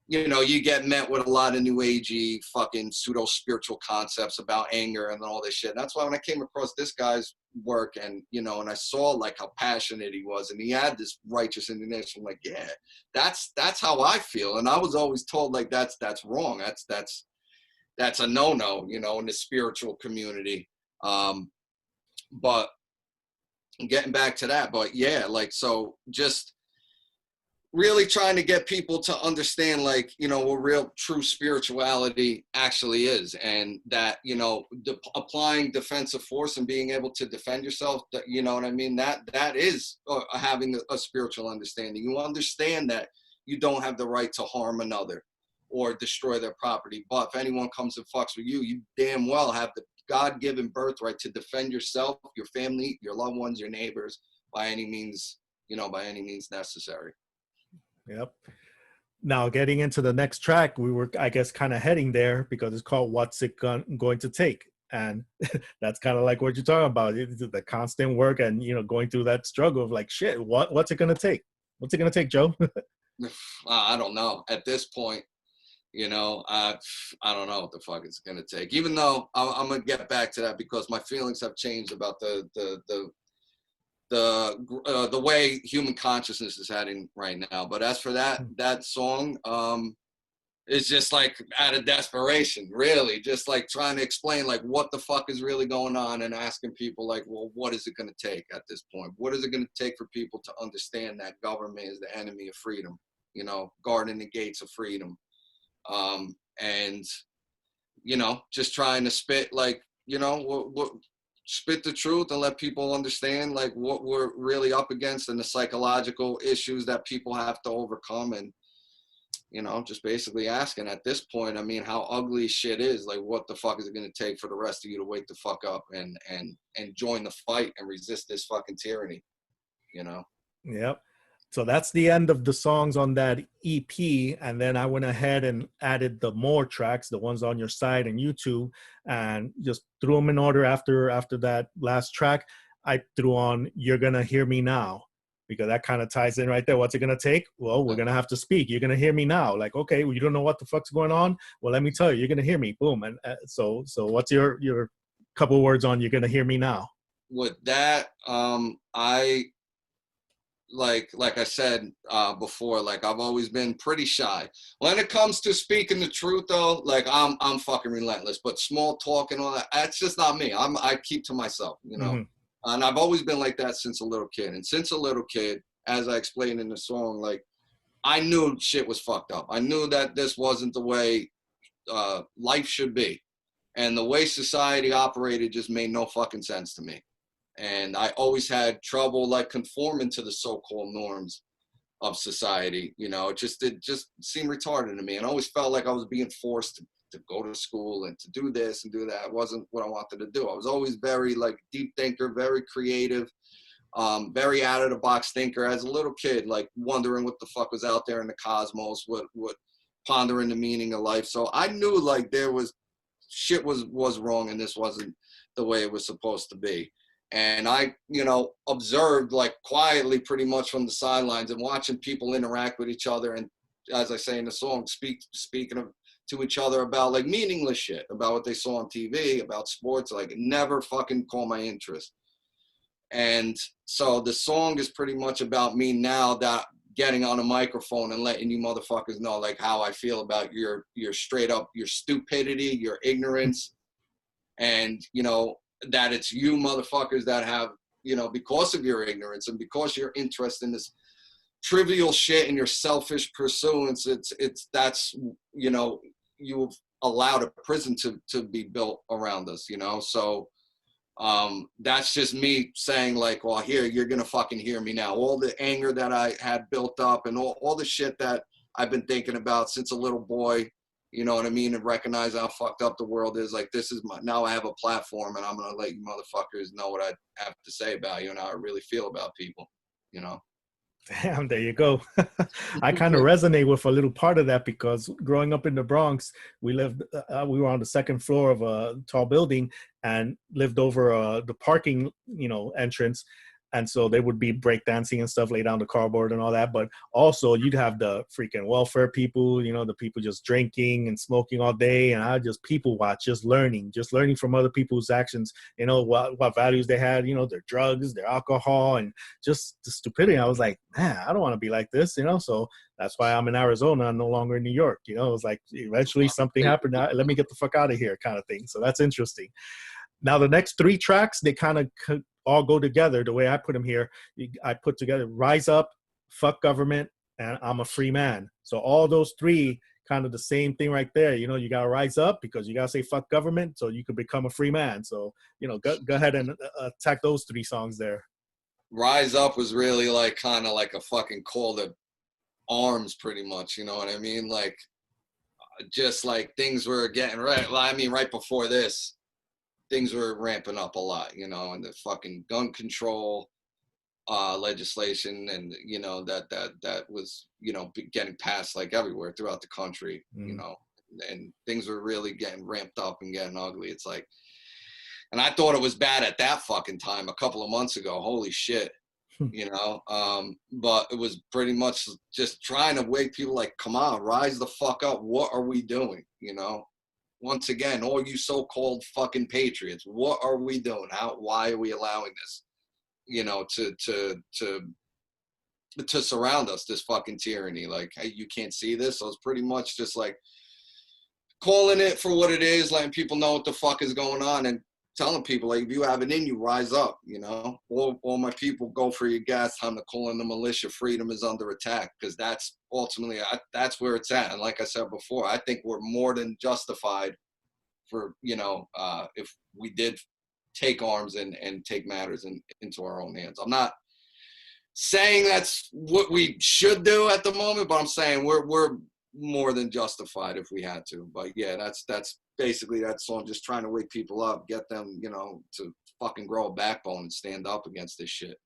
you get met with a lot of new agey fucking pseudo spiritual concepts about anger and all this shit. And that's why when I came across this guy's work and, and I saw how passionate he was, and he had this righteous indignation, I'm like, yeah, that's how I feel. And I was always told that's wrong. That's a no-no, in the spiritual community. But getting back to that, but yeah, so just really trying to get people to understand, what real true spirituality actually is, and that, applying defensive force and being able to defend yourself, you know what I mean? That is having a spiritual understanding. You understand that you don't have the right to harm another or destroy their property. But if anyone comes and fucks with you, you damn well have the God-given birthright to defend yourself, your family, your loved ones, your neighbors, by any means necessary. Yep. Now, getting into the next track, we were, I guess, kind of heading there, because it's called What's It Going to Take? And that's kind of like what you're talking about. It's the constant work and, going through that struggle of shit, what's it going to take? What's it going to take, Joe? I don't know. At this point, I don't know what the fuck it's going to take. Even though I'm going to get back to that, because my feelings have changed about the way human consciousness is heading right now. But as for that song, it's just out of desperation, really, just trying to explain what the fuck is really going on, and asking people well, what is it going to take at this point? What is it going to take for people to understand that government is the enemy of freedom, guarding the gates of freedom, and just trying to spit what spit the truth and let people understand what we're really up against and the psychological issues that people have to overcome. And just basically asking at this point, how ugly shit is, what the fuck is it going to take for the rest of you to wake the fuck up and join the fight and resist this fucking tyranny, Yep. So that's the end of the songs on that EP. And then I went ahead and added the more tracks, the ones on your site and YouTube, and just threw them in order after that last track. I threw on You're Gonna Hear Me Now, because that kind of ties in right there. What's it going to take? Well, we're going to have to speak. You're going to hear me now. Okay, well, you don't know what the fuck's going on? Well, let me tell you, you're going to hear me. Boom. And so what's your couple words on You're Going to Hear Me Now? With that, like I said before, like I've always been pretty shy. When it comes to speaking the truth, though, like I'm fucking relentless. But small talk and all that, that's just not me. I keep to myself, you know. And I've always been like that since a little kid. And since a little kid, as I explained in the song, like I knew shit was fucked up. I knew that this wasn't the way life should be, and the way society operated just made no fucking sense to me. And I always had trouble like conforming to the so-called norms of society. You know, it just seemed retarded to me, and I always felt like I was being forced to go to school and to do this and do that. It wasn't what I wanted to do. I was always very like deep thinker, very creative, very out of the box thinker as a little kid, like wondering what the fuck was out there in the cosmos, what pondering the meaning of life. So I knew like there was shit was wrong, and this wasn't the way it was supposed to be. And I, you know, observed like quietly pretty much from the sidelines and watching people interact with each other. And as I say in the song, speaking to each other about like meaningless shit, about what they saw on TV, about sports, like never fucking caught my interest. And so the song is pretty much about me now that getting on a microphone and letting you motherfuckers know like how I feel about your straight up, your stupidity, your ignorance, and, you know, that it's you motherfuckers that have, you know, because of your ignorance and because you're interested in this trivial shit and your selfish pursuance, that's, you know, you've allowed a prison to be built around us, you know. So that's just me saying like, well, here, you're gonna fucking hear me now. All the anger that I had built up and all the shit that I've been thinking about since a little boy, you know what I mean, and recognize how fucked up the world is. Like, this is now I have a platform, and I'm gonna let you motherfuckers know what I have to say about you and how I really feel about people, you know. Damn, there you go. I kind of resonate with a little part of that, because growing up in the Bronx, we were on the second floor of a tall building and lived over the parking, you know, entrance. And so they would be breakdancing and stuff, lay down the cardboard and all that. But also you'd have the freaking welfare people, you know, the people just drinking and smoking all day. And I just people watch, just learning from other people's actions, you know, what values they had, you know, their drugs, their alcohol, and just the stupidity. I was like, man, I don't want to be like this, you know. So that's why I'm in Arizona, I'm no longer in New York. You know, it was like eventually something happened. Let me get the fuck out of here kind of thing. So that's interesting. Now, the next three tracks, they kind of all go together. The way I put them here, I put together Rise Up, Fuck Government, and I'm a Free Man. So all those three, kind of the same thing right there. You know, you got to rise up because you got to say fuck government so you could become a free man. So, you know, go ahead and attack those three songs there. Rise Up was really like kind of like a fucking call to arms, pretty much. You know what I mean? Like, just like things were getting right. Well, I mean, right before this, things were ramping up a lot, you know, and the fucking gun control legislation, and you know that was, you know, getting passed like everywhere throughout the country, you know, and things were really getting ramped up and getting ugly. It's like, and I thought it was bad at that fucking time a couple of months ago. Holy shit, you know. But it was pretty much just trying to wake people like, come on, rise the fuck up. What are we doing, you know? Once again, all you so-called fucking patriots, what are we doing? Why are we allowing this, you know, to surround us, this fucking tyranny? Like, hey, you can't see this? So it's pretty much just like calling it for what it is, letting people know what the fuck is going on, and telling people, like, if you have it in you, rise up, you know. All my people, go for your gas, time to call in the militia. Freedom is under attack, because that's ultimately, that's where it's at. And like I said before, I think we're more than justified for, you know, if we did take arms and take matters into our own hands. I'm not saying that's what we should do at the moment, but I'm saying we're more than justified if we had to. But yeah, that's basically that song, just trying to wake people up, get them, you know, to fucking grow a backbone and stand up against this shit.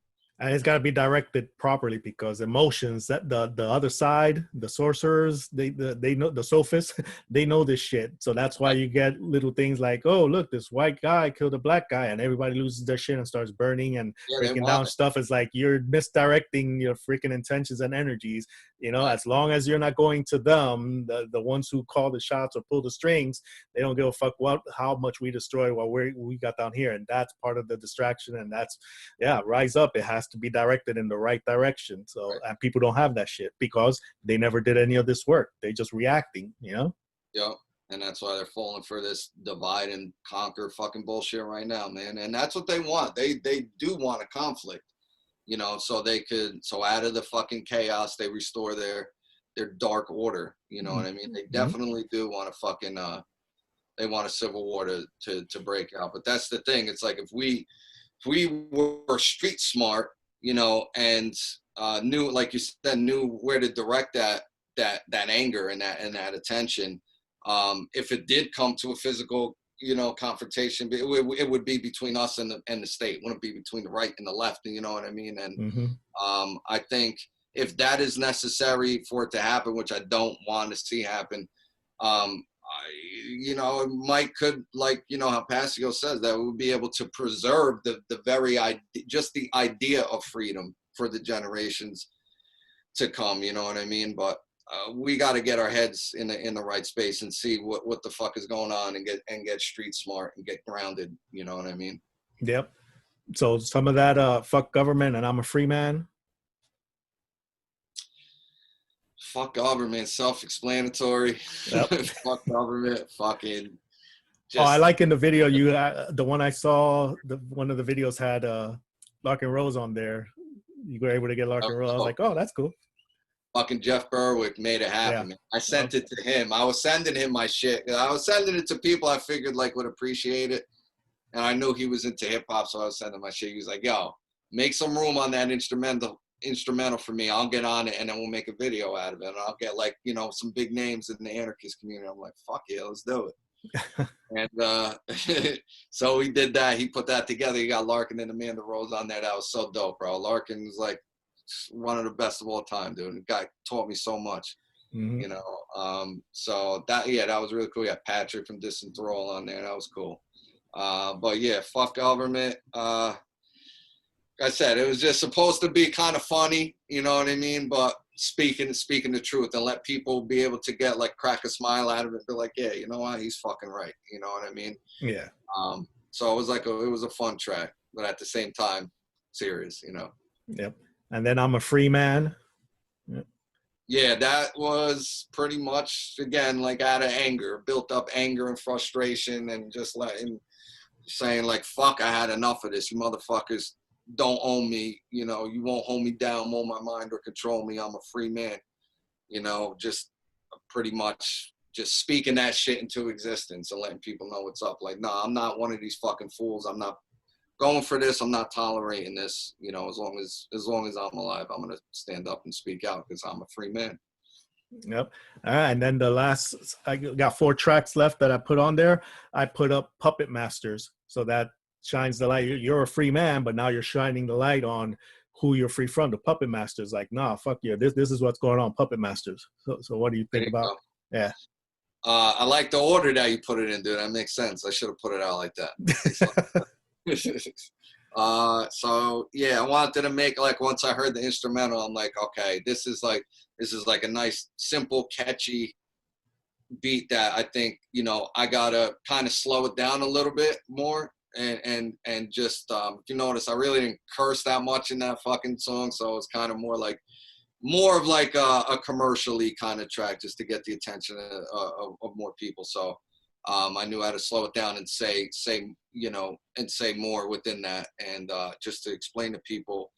And it's got to be directed properly, because emotions, that the other side, the sorcerers, they know, the sophists, they know this shit. So that's why you get little things like, oh, look, this white guy killed a black guy, and everybody loses their shit and starts burning and breaking down stuff. It's like you're misdirecting your freaking intentions and energies. You know, as long as you're not going to them, the ones who call the shots or pull the strings, they don't give a fuck how much we destroy what we got down here. And that's part of the distraction. And that's, yeah, rise up. It has has to be directed in the right direction. So, and people don't have that shit because they never did any of this work. They just reacting, you know? Yep. And that's why they're falling for this divide and conquer fucking bullshit right now, man. And that's what they want. They do want a conflict, you know, so they could, so out of the fucking chaos, they restore their dark order. You know what I mean? They definitely do want to fucking, they want a civil war to break out. But that's the thing. It's like, if we were street smart, you know, and knew, like you said, knew where to direct that anger and that attention, if it did come to a physical, you know, confrontation, it would be between us and the state. It wouldn't be between the right and the left. You know what I mean? And I think if that is necessary for it to happen, which I don't want to see happen, you know, Mike could, like, you know, how Pasio says, that we would be able to preserve the very idea, just the idea of freedom for the generations to come. You know what I mean? But we got to get our heads in the right space and see what the fuck is going on, and get street smart and get grounded. You know what I mean? Yep. So some of that fuck government and I'm a free man. Fuck government, self-explanatory. Yep. Fuck government, fucking. Oh, I like in the video you the one I saw. One of the videos had Lark and Rose on there. You were able to get Lark and Rose. I was like, oh, that's cool. Fucking Jeff Berwick made it happen. Yeah. I sent it to him. I was sending him my shit. I was sending it to people I figured like would appreciate it, and I knew he was into hip hop, so I was sending my shit. He was like, "Yo, make some room on that instrumental for me. I'll get on it, and then we'll make a video out of it. And I'll get, like, you know, some big names in the anarchist community." I'm like, "Fuck yeah, let's do it." And so we did that. He put that together. He got Larkin and Amanda Rose on there. That was so dope, bro. Larkin was like one of the best of all time, dude. The guy taught me so much, you know. So that was really cool. We had Patrick from Distant Thrall on there. That was cool. But yeah, fuck government. Like I said, it was just supposed to be kind of funny, you know what I mean? But speaking the truth, and let people be able to get, like, crack a smile out of it. Be like, yeah, you know what? He's fucking right. You know what I mean? Yeah. So it was like it was a fun track, but at the same time, serious, you know? Yep. And then I'm a free man. Yep. Yeah, that was pretty much, again, like, out of anger, built up anger and frustration, and just saying, like, fuck, I had enough of this. You motherfuckers don't own me. You know, you won't hold me down, mold my mind, or control me. I'm a free man. You know, just pretty much just speaking that shit into existence and letting people know what's up. Like, nah, I'm not one of these fucking fools. I'm not going for this. I'm not tolerating this. You know, as long as I'm alive, I'm gonna stand up and speak out, because I'm a free man. Yep. All right. And then the last, I got 4 tracks left that I put on there. I put up Puppet Masters, so that shines the light. You're a free man, but now you're shining the light on who you're free from. The Puppet Masters, like, nah, fuck yeah, this is what's going on, Puppet Masters. So what do you think about? Yeah. I like the order that you put it in, dude. That makes sense. I should have put it out like that. So yeah, I wanted to make, like, once I heard the instrumental, I'm like, okay, this is like a nice, simple, catchy beat that I think, you know, I gotta kind of slow it down a little bit more, and just if you notice, I really didn't curse that much in that fucking song, so it's kind of more of like a commercially kind of track, just to get the attention of more people. So I knew how to slow it down and say you know, and say more within that, and just to explain to people,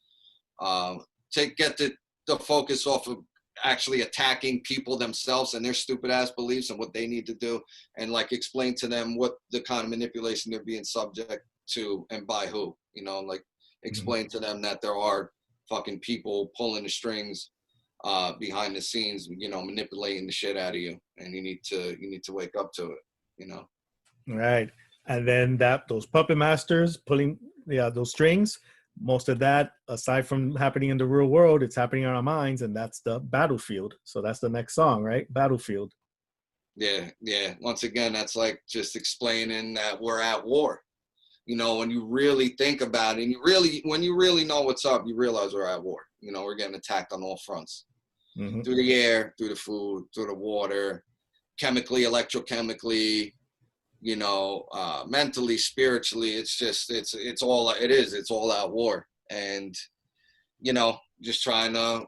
to get the focus off of actually attacking people themselves and their stupid ass beliefs and what they need to do, and, like, explain to them what the kind of manipulation they're being subject to and by who, you know, like, explain to them that there are fucking people pulling the strings behind the scenes, you know, manipulating the shit out of you, and you need to wake up to it, you know. Right. And then those Puppet Masters pulling those strings, most of that, aside from happening in the real world, it's happening in our minds, and that's the battlefield. So that's the next song, right? Battlefield. Yeah. Once again, that's like just explaining that we're at war. You know, when you really think about it, and when you really know what's up, you realize we're at war. You know, we're getting attacked on all fronts. Through the air, through the food, through the water, chemically, electrochemically, you know, mentally, spiritually. It's just, it's all out war. And you know, just trying to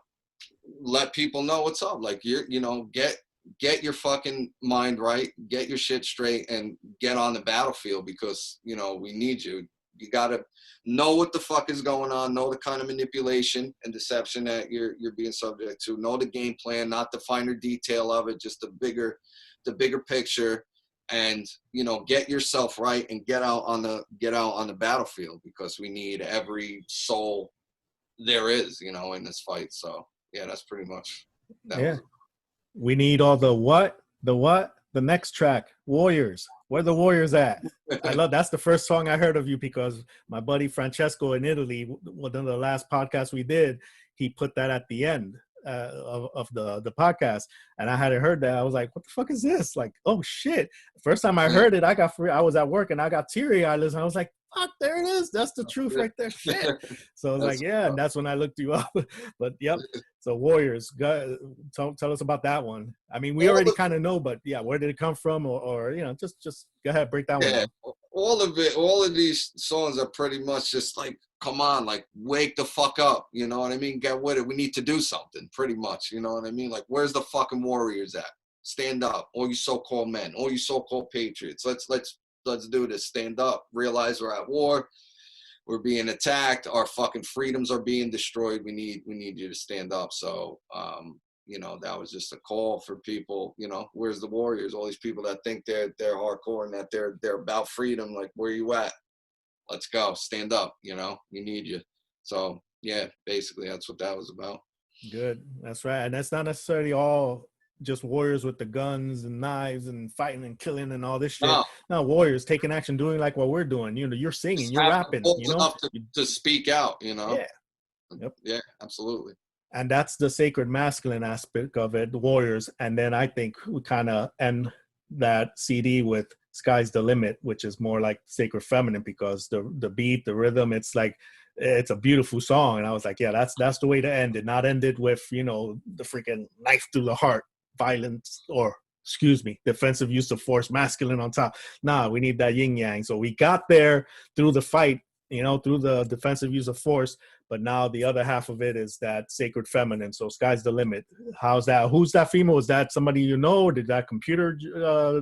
let people know what's up. Like, you know, get your fucking mind right, get your shit straight, and get on the battlefield, because, you know, we need you. You gotta know what the fuck is going on, know the kind of manipulation and deception that you're being subject to, know the game plan, not the finer detail of it, just the bigger picture, and, you know, get yourself right and get out on the battlefield, because we need every soul there is, you know, in this fight. So yeah, that's pretty much that. Yeah. We need all the next track, Warriors. Where the Warriors at? I love, that's the first song I heard of you, because my buddy Francesco in Italy, one of the last podcasts we did, he put that at the end of the podcast, and I hadn't heard that. I was like, what the fuck is this? Like, oh shit. First time I heard it, I was at work and I got teary-eyed listening. I was like, fuck, there it is. That's the truth right there. Shit. So I was like, yeah, and that's when I looked you up. But yep. So Warriors, tell us about that one. I mean, we already kind of know, but yeah, where did it come from? Or you know, just go ahead, break that one down. All of it, all of these songs are pretty much just like, come on, like, wake the fuck up, you know what I mean? Get with it. We need to do something, pretty much, you know what I mean? Like, where's the fucking Warriors at? Stand up, all you so-called men, all you so-called patriots. Let's do this. Stand up. Realize we're at war. We're being attacked. Our fucking freedoms are being destroyed. We need you to stand up. So, you know, that was just a call for people. You know, where's the Warriors? All these people that think they're hardcore and that they're about freedom. Like, where you at? Let's go. Stand up. You know, we need you. So yeah, basically that's what that was about. Good. That's right. And that's not necessarily all just warriors with the guns and knives and fighting and killing and all this shit. No, warriors taking action, doing like what we're doing. You know, you're singing, you're rapping. You know, enough to speak out. You know. Yeah. Yep. Yeah. Absolutely. And that's the sacred masculine aspect of it, the warriors. And then I think we kind of end that CD with Sky's the Limit, which is more like sacred feminine, because the beat, the rhythm, it's like, it's a beautiful song. And I was like, yeah, that's the way to end it. Not end it with, you know, the freaking knife through the heart, violence, or defensive use of force, masculine on top. Nah, we need that yin yang. So we got there through the fight, you know, through the defensive use of force. But now the other half of it is that sacred feminine. So Sky's the Limit. How's that? Who's that female? Is that somebody you know? Or did that computer? No,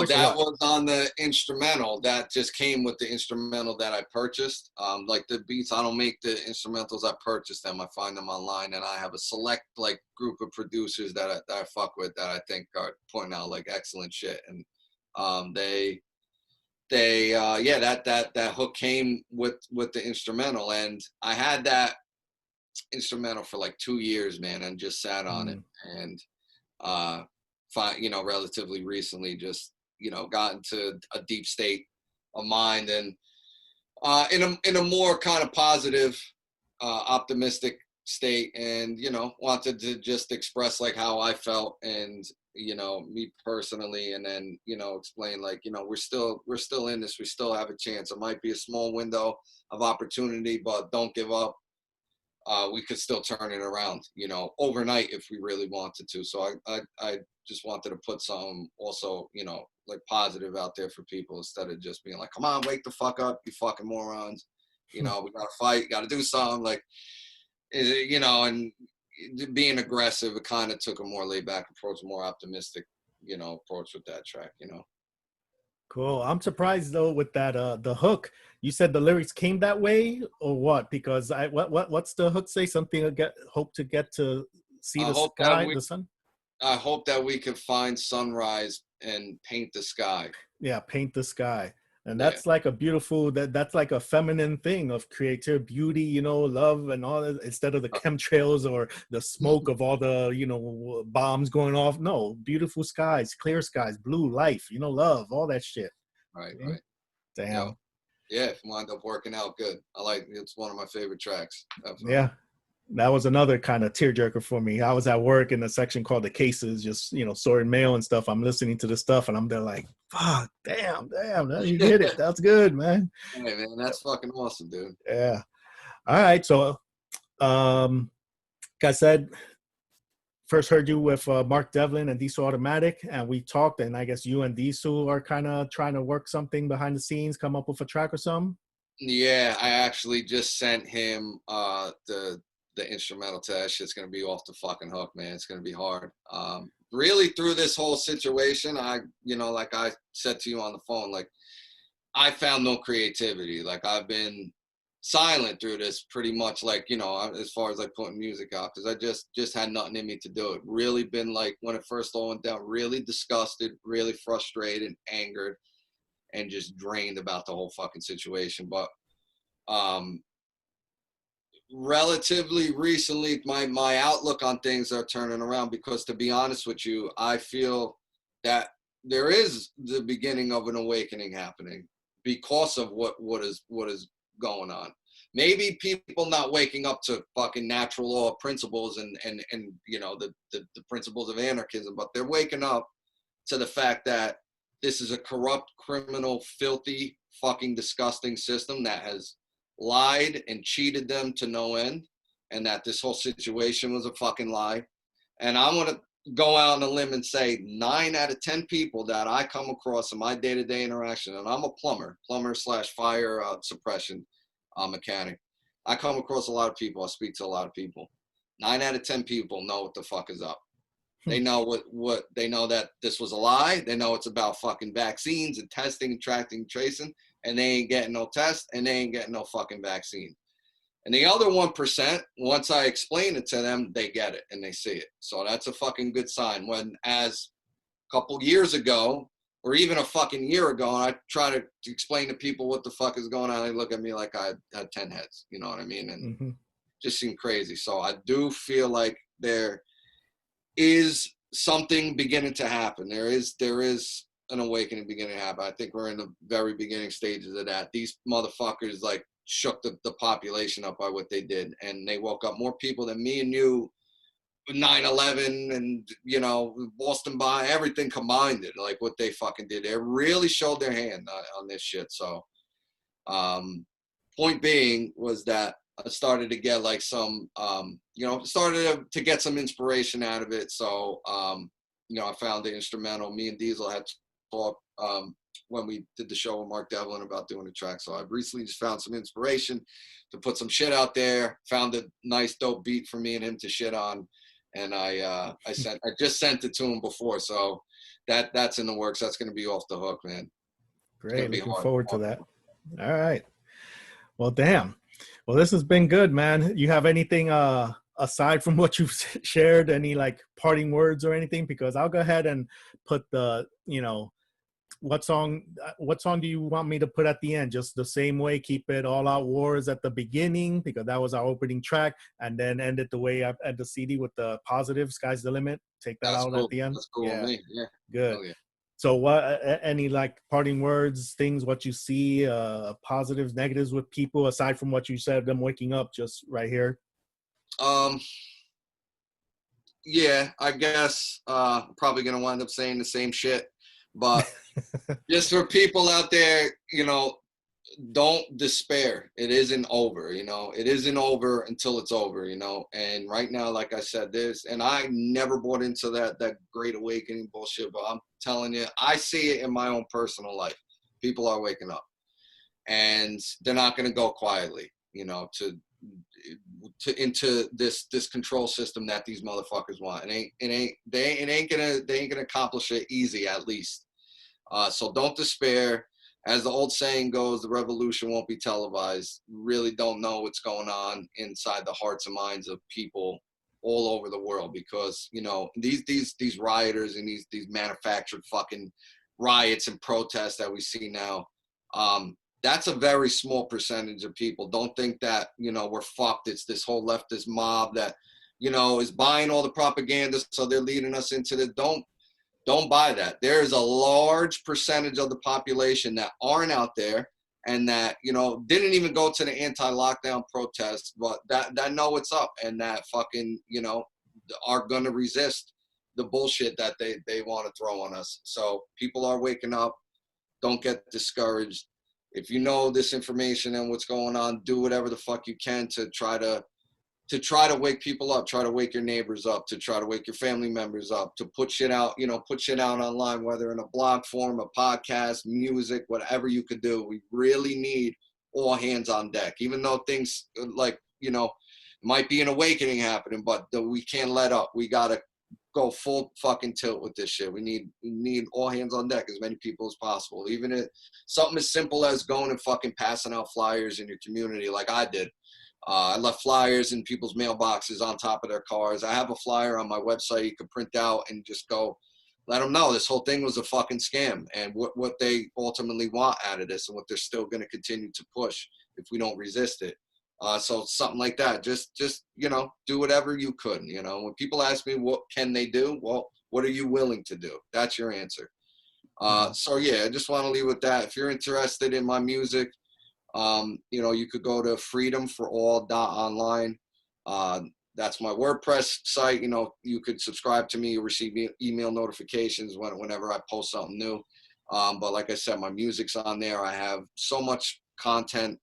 that was on the instrumental. That just came with the instrumental that I purchased. Like the beats, I don't make the instrumentals. I purchased them. I find them online, and I have a select like group of producers that I fuck with that I think are putting out like excellent shit. And that hook came with the instrumental, and I had that instrumental for like 2 years, man, and just sat on it, and you know, relatively recently just, you know, got into a deep state of mind, and in a more kind of positive, optimistic state, and, you know, wanted to just express like how I felt, and, you know, me personally, and then, you know, explain like, you know, we're still in this, we still have a chance. It might be a small window of opportunity, but don't give up. We could still turn it around, you know, overnight if we really wanted to. So I just wanted to put some also, you know, like positive out there for people, instead of just being like, come on, wake the fuck up, you fucking morons. You know, we gotta fight, gotta do something, like, you know, and being aggressive. It kind of took a more laid back approach, more optimistic, you know, approach with that track, you know. Cool. I'm surprised though with that the hook. You said the lyrics came that way, or what? Because what's the hook say? Something hope to get to see the sky, the sun. I hope that we can find sunrise and paint the sky. Yeah, paint the sky. And that's like a beautiful, that's like a feminine thing of creative beauty, you know, love and all that, instead of the chemtrails or the smoke of all the, you know, bombs going off. No, beautiful skies, clear skies, blue life, you know, love, all that shit. Right. Damn. Yeah, it wound up working out good. It's one of my favorite tracks. Definitely. Yeah. That was another kind of tearjerker for me. I was at work in a section called the cases, just, you know, sorting mail and stuff. I'm listening to the stuff and I'm there like, fuck, damn, you did it. That's good, man. Hey, man, that's fucking awesome, dude. Yeah. All right. So, like I said, first heard you with Mark Devlin and Diesel Automatic, and we talked, and I guess you and Diesel are kind of trying to work something behind the scenes, come up with a track or something. Yeah, I actually just sent him the the instrumental to that shit's gonna be off the fucking hook, man. It's gonna be hard. Really through this whole situation, like I said to you on the phone, like I found no creativity. Like I've been silent through this pretty much, like, as far as like putting music out, because I just had nothing in me to do it. Really been like, when it first all went down, really disgusted, really frustrated, angered, and just drained about the whole fucking situation. But relatively recently, my outlook on things are turning around, because to be honest with you, I feel that there is the beginning of an awakening happening because of what is going on. Maybe people not waking up to fucking natural law principles and the principles of anarchism, but they're waking up to the fact that this is a corrupt, criminal, filthy, fucking disgusting system that has lied and cheated them to no end, and that this whole situation was a fucking lie. And I want to go out on a limb and say 9 out of 10 people that I come across in my day-to-day interaction, and I'm a plumber / fire suppression mechanic. I come across a lot of people. I speak to a lot of people. 9 out of 10 people know what the fuck is up. They know what they know, that this was a lie. They know it's about fucking vaccines and testing and tracking and tracing, and they ain't getting no test, and they ain't getting no fucking vaccine. And the other 1%, once I explain it to them, they get it and they see it. So that's a fucking good sign. When, as a couple years ago, or even a fucking year ago, and I try to explain to people what the fuck is going on, they look at me like I had 10 heads. You know what I mean? And just seem crazy. So I do feel like there is something beginning to happen. There is an awakening beginning to happen. I think we're in the very beginning stages of that. These motherfuckers like shook the population up by what they did, and they woke up more people than me and you, 9/11 and Boston by everything combined. It like what they fucking did. They really showed their hand on this shit. So point being was that I started to get like some, started to get some inspiration out of it. So, I found the instrumental. Me and Diesel had talked when we did the show with Mark Devlin about doing a track. So I recently just found some inspiration to put some shit out there. Found a nice dope beat for me and him to shit on, and I just sent it to him before. So that's in the works. That's going to be off the hook, man. Great, looking forward to that. All right. Well, damn. Well, this has been good, man. You have anything aside from what you've shared, any like parting words or anything? Because I'll go ahead and put the, what song do you want me to put at the end? Just the same way, keep it All Out Wars at the beginning, because that was our opening track, and then end it the way I end the CD with the positive, Sky's the Limit. Take that out at the end. That's cool with me. Yeah. Good. Yeah. So what, any like parting words, things, what you see, positives, negatives with people, aside from what you said, them waking up just right here? Yeah, I guess probably going to wind up saying the same shit, but just for people out there, don't despair. It isn't over, it isn't over until it's over, and right now, like I said, and I never bought into that great awakening bullshit, but I'm telling you, I see it in my own personal life. People are waking up, and they're not going to go quietly, into this control system that these motherfuckers want. They ain't gonna accomplish it easy, at least. So don't despair. As the old saying goes, the revolution won't be televised. Really don't know what's going on inside the hearts and minds of people all over the world, because these rioters and these manufactured fucking riots and protests that we see now, that's a very small percentage of people. Don't think that we're fucked. It's this whole leftist mob that is buying all the propaganda, so they're leading us into the Don't buy that. There is a large percentage of the population that aren't out there, and that, didn't even go to the anti-lockdown protests, but that know what's up, and that fucking, are going to resist the bullshit that they want to throw on us. So people are waking up. Don't get discouraged. If you know this information and what's going on, do whatever the fuck you can to try to wake people up, try to wake your neighbors up, to try to wake your family members up, to put shit out online, whether in a blog form, a podcast, music, whatever you could do. We really need all hands on deck, even though things like, might be an awakening happening, but we can't let up. We gotta go full fucking tilt with this shit. We need all hands on deck, as many people as possible. Even if something as simple as going and fucking passing out flyers in your community, like I did. I left flyers in people's mailboxes on top of their cars. I have a flyer on my website you can print out and just go let them know this whole thing was a fucking scam, and what they ultimately want out of this, and what they're still going to continue to push if we don't resist it. So something like that, just do whatever you could. When people ask me what can they do, well, what are you willing to do? That's your answer. So yeah, I just want to leave with that. If you're interested in my music, you could go to freedomforall.online. That's my WordPress site. You could subscribe to me. You'll receive email notifications whenever I post something new. But like I said, my music's on there. I have so much content,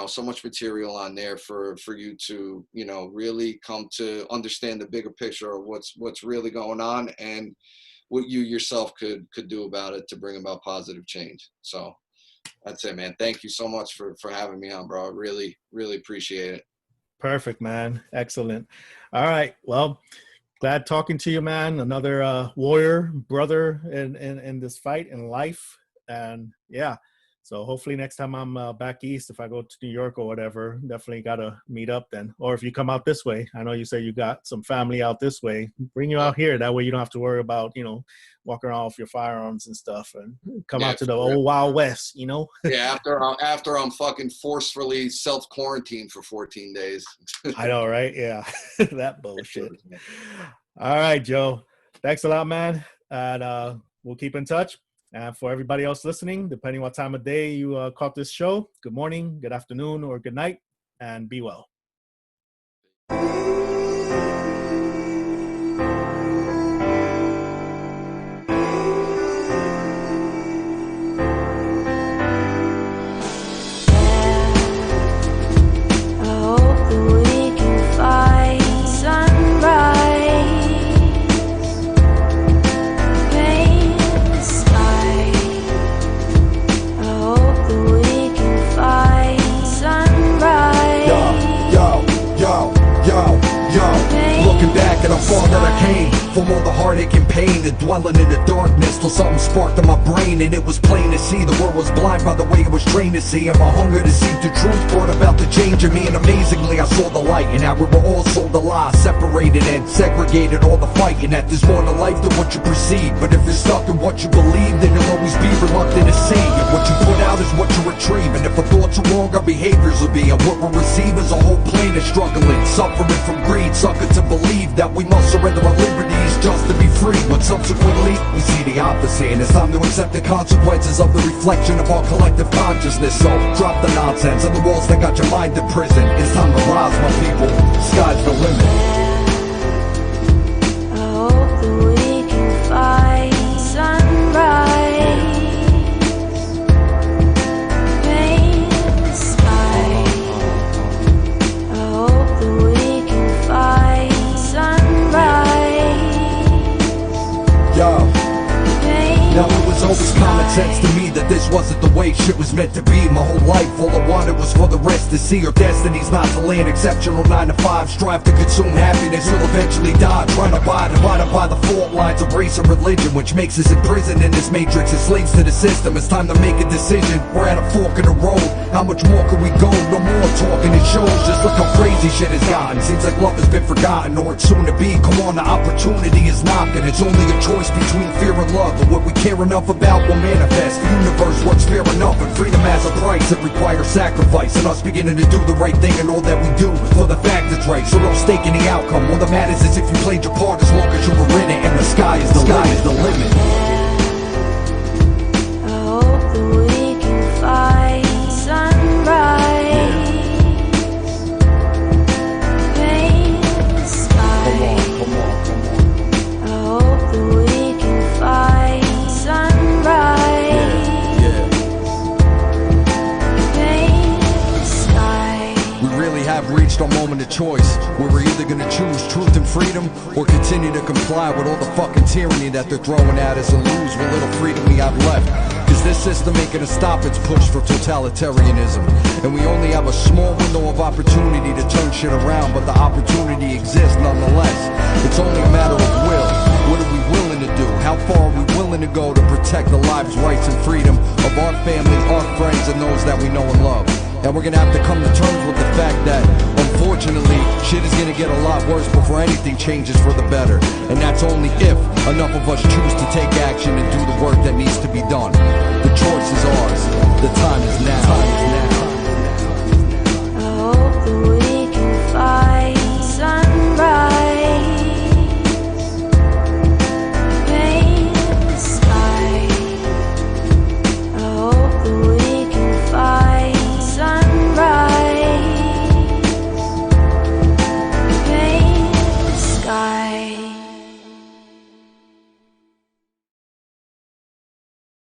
so much material on there for you to, really come to understand the bigger picture of what's really going on and what you yourself could do about it to bring about positive change. So that's it, man. Thank you so much for having me on, bro. I really, really appreciate it. Perfect, man. Excellent. All right. Well, glad talking to you, man. Another warrior brother in this fight in life. And yeah, so hopefully next time I'm back east, if I go to New York or whatever, definitely got to meet up then. Or if you come out this way, I know you say you got some family out this way, bring you out here. That way you don't have to worry about, walking around with your firearms and stuff, and come out to the old Wild West, Yeah, after I'm fucking forcefully self-quarantined for 14 days. I know, right? Yeah, that bullshit. All right, Joe. Thanks a lot, man. And we'll keep in touch. And for everybody else listening, depending what time of day you caught this show, good morning, good afternoon, or good night, and be well. And how far that I came from all the heartache and pain, and dwelling in the darkness till something sparked in my brain, and it was plain to see the world was blind by the way it was trained to see, and my hunger to seek the truth brought about the change in me. And amazingly I saw the light, and how we were all sold a lie, separated and segregated, all the fighting, that there's more to life than what you perceive. But if you're stuck in what you believe, then you'll always be reluctant to see, and what you put out is what you retrieve. And if our thoughts are wrong, our behaviors will be, and what we'll receive is a whole plane of struggling, suffering from greed, sucker to believe that we must surrender our liberties just to be free. But subsequently, we see the opposite, and it's time to accept the consequences of the reflection of our collective consciousness. So drop the nonsense and the walls that got your mind in prison. It's time to rise, my people. Sky's the limit. I hope that we can find sunrise. Paint the sky. I hope that we can find sunrise. Yo. Now it was always common sense to me that this wasn't the way shit was meant to be. My whole life all I wanted was for the rest to see. Our destiny's not to land exceptional 9 to 5. Strive to consume happiness, we'll eventually die trying to buy divided by the fault lines of race and religion, which makes us imprisoned in this matrix and slaves to the system. It's time to make a decision. We're at a fork in the road. How much more can we go? No more talking, it shows. Just look how crazy shit has gotten. Seems like love has been forgotten, or it's soon to be. Come on, the opportunity is knocking. It's only a choice between fear and love, but what we care enough about will manifest. The universe works fair enough, and freedom has a price. It requires sacrifice, and us beginning to do the right thing in all that we do for the fact it's right. So don't stake in the outcome. All that matters is if you played your part, as long as you were in it. And the sky is the limit. I hope that we can find sunrise. Paint the sky. Come on. I hope that we can find sunrise. Paint the sky. We really have reached our moment of choice, where we're either gonna choose truth and freedom, or continue to comply with all the fucking tyranny that they're throwing at us, and lose what little freedom we have left. Cause this system ain't gonna stop its push for totalitarianism, and we only have have a small window of opportunity to turn shit around, but the opportunity exists nonetheless. It's only a matter of will. What are we willing to do? How far are we willing to go to protect the lives, rights, and freedom of our family, our friends, and those that we know and love? And we're gonna have to come to terms with the fact that, unfortunately, shit is gonna get a lot worse before anything changes for the better. And that's only if enough of us choose to take action and do the work that needs to be done. The choice is ours. The time is now.